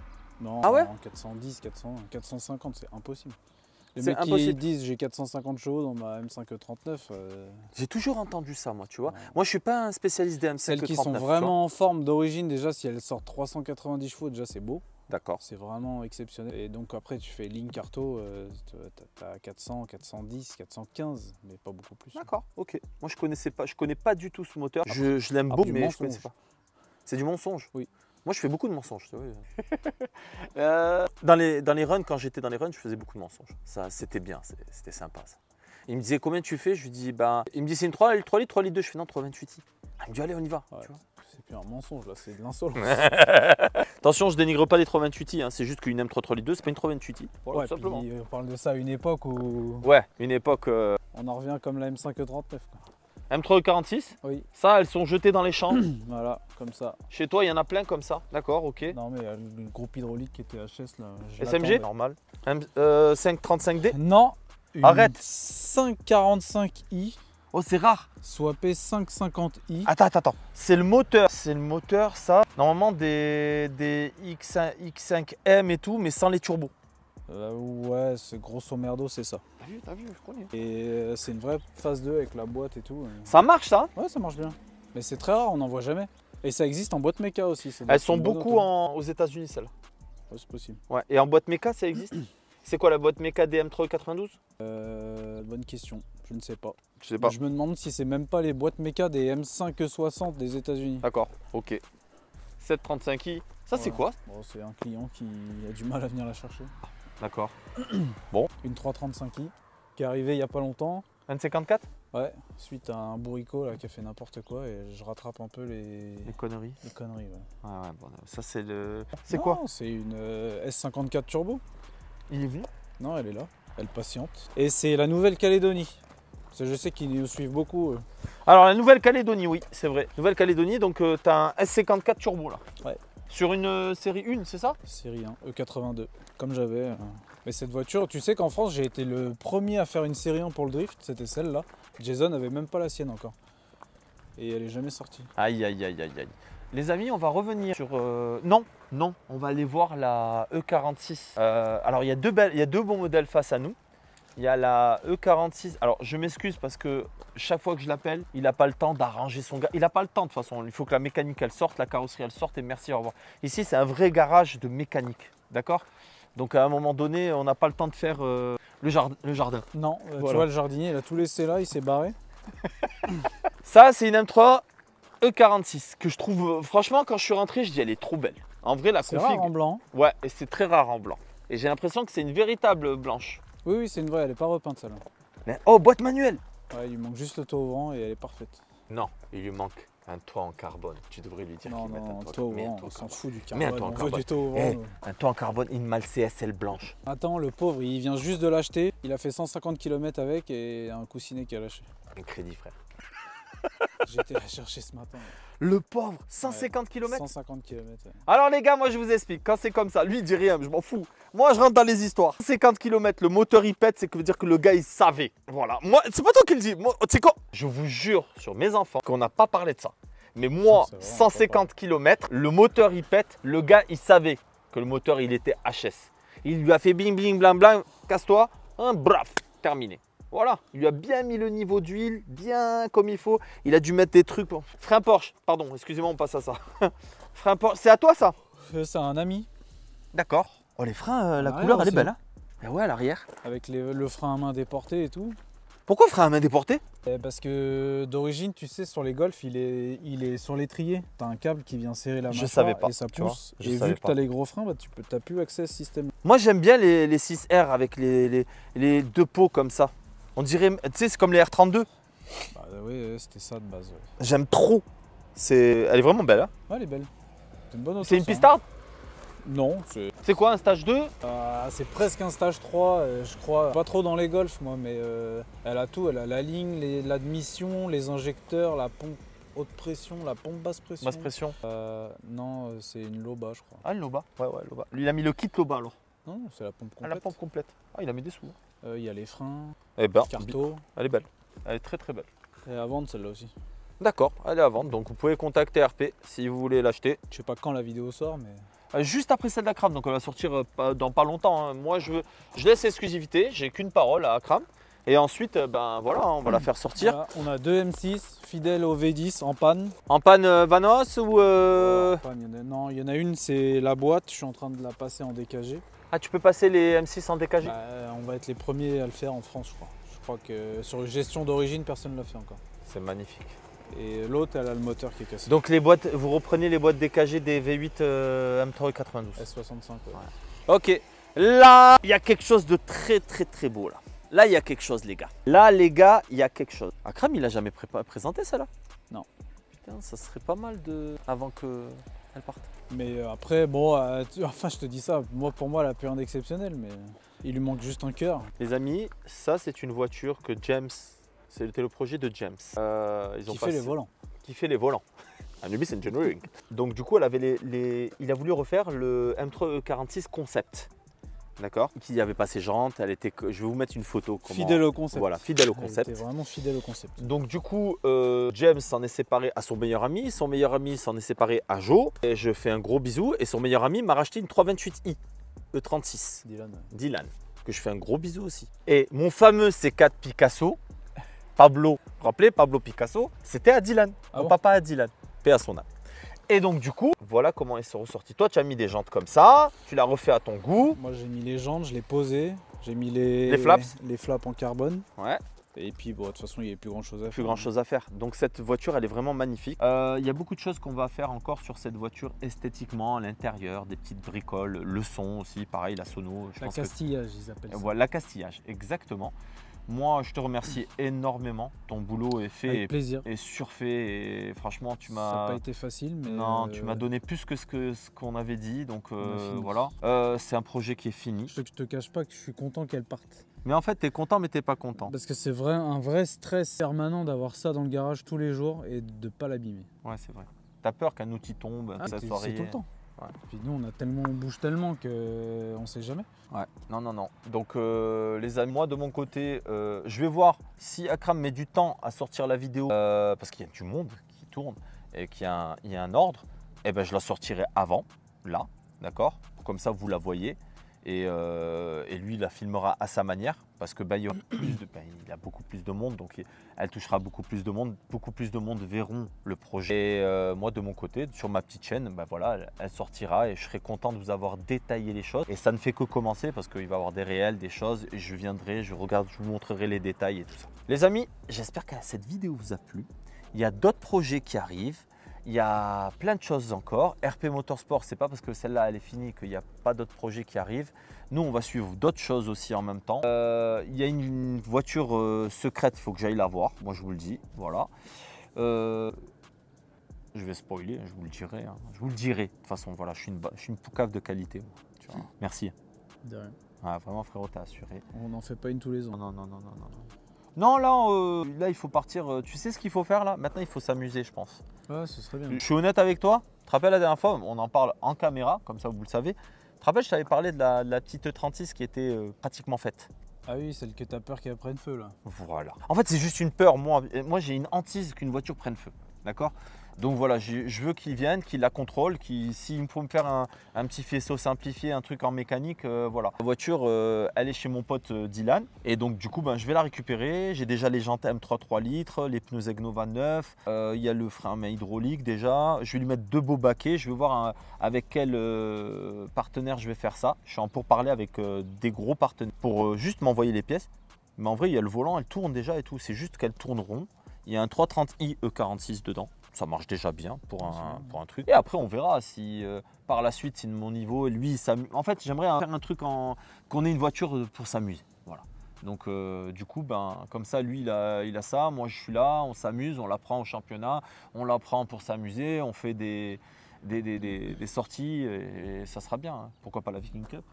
Non, ah ouais 410, 400, 450, c'est impossible. Les c'est mecs qui disent j'ai 450 chevaux dans ma M5 E39. J'ai toujours entendu ça, moi, tu vois. Ouais. Moi, je suis pas un spécialiste des M5 E39. Celles qui sont vraiment en forme d'origine, déjà, si elles sortent 390 chevaux, déjà, c'est beau. D'accord. C'est vraiment exceptionnel. Et donc, après, tu fais ligne carto, tu as 400, 410, 415, mais pas beaucoup plus. D'accord, ok. Moi, je connais pas du tout ce moteur. Je l'aime beaucoup, mais je connaissais pas. C'est du mensonge? Oui. Moi, je fais beaucoup de mensonges. Tu vois. Dans les runs, quand j'étais dans les runs, je faisais beaucoup de mensonges. Ça, c'était bien, c'était sympa ça. Il me disait combien tu fais, je lui dis il me dit c'est une 3 litres, 3 litres 2, je fais non 3,28. Il me dit allez on y va. Ouais. Tu vois. C'est plus un mensonge là, c'est de l'insolence. Attention, je dénigre pas les 3,28, hein. C'est juste qu'une M3 3 litres 2, c'est pas une 3,28. Voilà, Ouais, tout simplement. puis, on parle de ça à une époque où Ouais, une époque on en revient comme la M5 39. Quoi. M3 46. Oui, Ça, elles sont jetées dans les champs. voilà, comme ça. Chez toi, il y en a plein comme ça. D'accord, ok. Non mais le groupe hydraulique qui était HS là. je SMG, l'attendais. normal. 535D. Non, une Arrête. 545i, Oh, c'est rare. soit P550i. Attends. C'est le moteur. C'est le moteur, ça. Normalement, des X5M et tout, mais sans les turbos. Ouais, c'est grosso merdo, c'est ça. T'as vu, je connais. Et c'est une vraie phase 2 avec la boîte et tout. Ça marche, ça. Ouais, ça marche bien. Mais c'est très rare, on n'en voit jamais. Et ça existe en boîte méca aussi. ça doit Elles être sont une bonne beaucoup auto. aux États-Unis, celles-là. Ouais, c'est possible. Ouais. Et en boîte méca, ça existe. C'est quoi la boîte méca des M3 92? Bonne question, je ne sais pas. Je sais pas. Je me demande si c'est même pas les boîtes méca des M560 des États-Unis. D'accord, ok. 735i. Ça, c'est quoi? Bon, c'est un client qui a du mal à venir la chercher. D'accord. Une 335i qui est arrivée il y a pas longtemps. 154? Ouais, suite à un bourricot là, qui a fait n'importe quoi et je rattrape un peu les conneries. conneries. Ouais. Ouais, bon, ça, c'est le. C'est Non, quoi? C'est une S54 Turbo. Il est venu? Non, elle est là, elle patiente. Et c'est la Nouvelle-Calédonie. Parce que je sais qu'ils nous suivent beaucoup. Alors, la Nouvelle-Calédonie, oui, c'est vrai. Nouvelle-Calédonie, donc tu as un S54 turbo là. Ouais. Sur une série 1, c'est ça? Série 1, E82, comme j'avais. Mais cette voiture, tu sais qu'en France, j'ai été le premier à faire une série 1 pour le drift, c'était celle-là. Jason n'avait même pas la sienne encore. Et elle est jamais sortie. Aïe. Les amis, on va revenir sur. Non, on va aller voir la E46. Alors, il y a deux bons modèles face à nous. Il y a la E46. Alors, je m'excuse parce que chaque fois que je l'appelle, il n'a pas le temps d'arranger son gars. Il n'a pas le temps de toute façon. Il faut que la mécanique elle sorte, la carrosserie elle sorte et merci, au revoir. Ici, c'est un vrai garage de mécanique. D'accord? Donc, à un moment donné, on n'a pas le temps de faire le jardin. Non, Voilà. tu vois, le jardinier, il a tout laissé là, il s'est barré. Ça, c'est une M3 E46 que je trouve, franchement, quand je suis rentré, je dis elle est trop belle. En vrai, la C'est config. rare en blanc. Ouais, et c'est très rare en blanc. Et j'ai l'impression que c'est une véritable blanche. Oui, c'est une vraie, elle est pas repeinte celle-là. Mais, oh, boîte manuelle! Ouais, il lui manque juste le toit ouvrant et elle est parfaite. Non, il lui manque un toit en carbone. Tu devrais lui dire Non, qu'il mette non, un toit toit. Mets un ouvrant, toit on s'en carbone. fout du Mets un carbone, toit en on veut carbone. du toit ouvrant. Eh, nous. un toit en carbone, une malle CSL blanche. Attends, le pauvre, il vient juste de l'acheter. Il a fait 150 km avec et un coussinet qui a lâché. Un crédit, frère. J'ai été la chercher ce matin. Le pauvre, 150 km. 150 km. Ouais. Alors les gars, moi je vous explique, quand c'est comme ça, lui il dit rien, je m'en fous. Moi je rentre dans les histoires. 50 km, le moteur il pète, c'est que veut dire que le gars il savait. Voilà, moi c'est pas toi qui le dis, moi tu sais quoi? Je vous jure sur mes enfants qu'on n'a pas parlé de ça. Mais moi, Ça, c'est vraiment 150 km, le moteur il pète, le gars il savait que le moteur il était HS. Il lui a fait bing bing blam blam, casse-toi, braf, terminé. Voilà, il lui a bien mis le niveau d'huile, bien comme il faut. Il a dû mettre des trucs. Frein Porsche, pardon, excusez-moi, on passe à ça. Frein Porsche, c'est à toi ça? C'est un ami D'accord. Oh, les freins, la L'arrière couleur, elle est aussi. belle. Hein. Ah ouais, à l'arrière. avec le frein à main déporté et tout. Pourquoi frein à main déporté? Parce que d'origine, tu sais, sur les Golf, il est sur l'étrier. Tu as un câble qui vient serrer la Je mâchoire savais pas, et ça tu vois, pousse. je Et savais vu que pas. tu as les gros freins, bah, tu n'as plus accès à ce système. Moi, j'aime bien les 6R avec les deux pots comme ça. On dirait, tu sais, c'est comme les R32. Bah oui, c'était ça de base. Ouais. J'aime trop. Elle est vraiment belle. Hein. Ouais, elle est belle. C'est une bonne auto. C'est une ça, hein. pistarde? Non, C'est quoi, un stage 2? c'est presque un stage 3, je crois. Pas trop dans les Golf, moi, mais elle a tout. Elle a la ligne, l'admission, les injecteurs, la pompe haute pression, la pompe basse pression. Basse pression. Non, c'est une Loba, je crois. Ah, le Loba. Ouais, Loba. Lui, il a mis le kit Loba alors. Non, c'est la pompe Ah, la complète. pompe complète. Ah, il a mis des sous. Il y a les freins, Eh ben, carto. elle est belle. Elle est très très belle. Et à vendre celle-là aussi. D'accord, elle est à vendre. Donc, vous pouvez contacter RP si vous voulez l'acheter. Je sais pas quand la vidéo sort, mais. Juste après celle d'Akram, donc elle va sortir dans pas longtemps. Hein. Moi, je laisse l'exclusivité, j'ai qu'une parole à Akram. Et ensuite, ben voilà, on va la faire sortir. Voilà, on a deux M6 fidèles au V10 en panne. En panne Vanos ou. En panne, non, il y en a une, c'est la boîte. Je suis en train de la passer en DKG. Ah, tu peux passer les M6 en DKG? Bah, on va être les premiers à le faire en France, je crois. Je crois que sur gestion d'origine, personne ne l'a fait encore. C'est magnifique. Et l'autre, elle a le moteur qui est cassé. Donc les boîtes, vous reprenez les boîtes DKG des V8 M3 et 92. S65, ouais. Ok, là, il y a quelque chose de très beau là. Là, il y a quelque chose, les gars. Là, les gars, il y a quelque chose. Akram, il a jamais présenté ça là? Non. Putain, ça serait pas mal de... avant qu'elle parte. Mais après, bon, enfin, je te dis ça, pour moi, elle a plus rien d'exceptionnel, mais il lui manque juste un cœur. Les amis, ça, c'est une voiture que James... C'était le projet de James. Qui fait les volants. Qui fait les volants. Anubis Engineering. Donc du coup, elle avait il a voulu refaire le M3 E46 concept. D'accord. Qui n'avait pas ses jantes. Elle était... Je vais vous mettre une photo. Fidèle au concept. Voilà, fidèle au concept. Elle était vraiment fidèle au concept. Donc du coup, James s'en est séparé à son meilleur ami. Son meilleur ami s'en est séparé à Joe. Et je fais un gros bisou. Et son meilleur ami m'a racheté une 328i E36. Dylan. Que je fais un gros bisou aussi. Et mon fameux C4 Picasso, Pablo, vous vous rappelez, Pablo Picasso, c'était à Dylan, mon papa à Dylan, paix à son âme. Et donc du coup, voilà comment ils sont ressortis. Toi, tu as mis des jantes comme ça, tu l'as refait à ton goût. Moi, j'ai mis les jantes, je l'ai posé, j'ai mis les flaps en carbone. Ouais. Et puis, bon, de toute façon, il n'y avait plus grand chose à faire. Plus grand chose à faire. Donc cette voiture, elle est vraiment magnifique. Il y a beaucoup de choses qu'on va faire encore sur cette voiture esthétiquement, à l'intérieur, des petites bricoles, le son aussi, pareil, la sono. Castillage, ils appellent ça. Voilà, castillage, exactement. Moi, je te remercie énormément. Ton boulot est fait et surfait. Et franchement, tu m'as... Ça n'a pas été facile, mais... Non, tu m'as donné plus que ce qu'on avait dit. Donc voilà. C'est un projet qui est fini. Je te cache pas que je suis content qu'elle parte. Mais en fait, tu es content, mais tu n'es pas content. Parce que c'est un vrai stress permanent d'avoir ça dans le garage tous les jours et de ne pas l'abîmer. Ouais, c'est vrai. Tu as peur qu'un outil tombe, que ça soit rayé. C'est tout le temps. Ouais. Puis nous, on bouge tellement qu'on ne sait jamais. Ouais, non. Donc les amis, moi de mon côté, je vais voir si Akram met du temps à sortir la vidéo parce qu'il y a du monde qui tourne et qu'il y a un ordre. Et ben je la sortirai avant, là, d'accord. Comme ça vous la voyez et lui il la filmera à sa manière parce que il a beaucoup plus de monde donc elle touchera beaucoup plus de monde verront le projet. Et moi de mon côté sur ma petite chaîne, voilà, elle sortira et je serai content de vous avoir détaillé les choses et ça ne fait que commencer parce qu'il va y avoir des réels, des choses et je viendrai, je vous montrerai les détails et tout ça. Les amis, j'espère que cette vidéo vous a plu. Il y a d'autres projets qui arrivent. Il y a plein de choses encore. RP Motorsport, c'est pas parce que celle-là elle est finie qu'il n'y a pas d'autres projets qui arrivent. Nous, on va suivre d'autres choses aussi en même temps. Il y a une voiture secrète, il faut que j'aille la voir. Moi, je vous le dis. Voilà. Je vais spoiler, je vous le dirai. Hein. Je vous le dirai. De toute façon, voilà, je suis une poucave de qualité. Moi, tu vois. Merci. De rien. Ah, vraiment, frérot, t'as assuré. On n'en fait pas une tous les ans. Non. Non, là, il faut partir. Tu sais ce qu'il faut faire là? Maintenant, il faut s'amuser, je pense. Ouais, ce serait bien. Je suis honnête avec toi. Tu te rappelles la dernière fois, on en parle en caméra, comme ça vous le savez. Tu te rappelles, je t'avais parlé de la petite E36 qui était pratiquement faite. Ah oui, celle que tu as peur qu'elle prenne feu là. Voilà. En fait, c'est juste une peur. Moi j'ai une hantise qu'une voiture prenne feu. D'accord? Donc voilà, je veux qu'il vienne, qu'il la contrôle, s'il faut me faire un petit faisceau simplifié, un truc en mécanique, voilà. La voiture, elle est chez mon pote Dylan. Et donc du coup, je vais la récupérer. J'ai déjà les jantes M3 3 litres, les pneus Zegnova 9. Il y a le frein à main hydraulique déjà. Je vais lui mettre 2 beaux baquets. Je vais voir avec quel partenaire je vais faire ça. Je suis en pourparlers avec des gros partenaires pour juste m'envoyer les pièces. Mais en vrai, il y a le volant, elle tourne déjà et tout. C'est juste qu'elle tourne rond. Il y a un 330i E46 dedans. Ça marche déjà bien pour un truc. Et après, on verra si par la suite, c'est de mon niveau. Et lui, en fait, j'aimerais faire un truc qu'on ait une voiture pour s'amuser. Voilà. Donc, du coup, comme ça, lui, il a ça. Moi, je suis là. On s'amuse. On la prend au championnat. On la prend pour s'amuser. On fait des sorties et ça sera bien. Hein. Pourquoi pas la Viking Cup?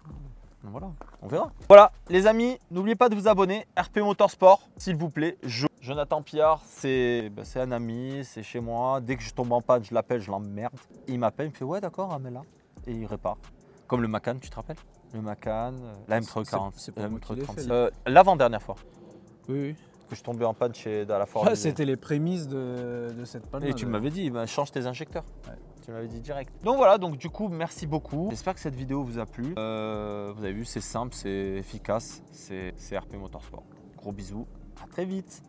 Voilà, on verra. Voilà, les amis, n'oubliez pas de vous abonner. RP Motorsport, s'il vous plaît. Jonathan Piard, c'est un ami, c'est chez moi. Dès que je tombe en panne, je l'appelle, je l'emmerde. Il m'appelle, il me fait ouais, d'accord, amène-la. Et il répare. Comme le Macan, tu te rappelles? Le Macan, la M340. C'est pas moi qui l'ai fait. L'avant-dernière fois. Oui. Que je tombais en panne dans la forêt. C'était les prémices de cette panne. Et tu m'avais dit, change tes injecteurs. Ouais. Tu m'avais dit direct. Donc voilà, donc du coup, merci beaucoup. J'espère que cette vidéo vous a plu. Vous avez vu, c'est simple, c'est efficace. C'est RP Motorsport. Gros bisous, à très vite.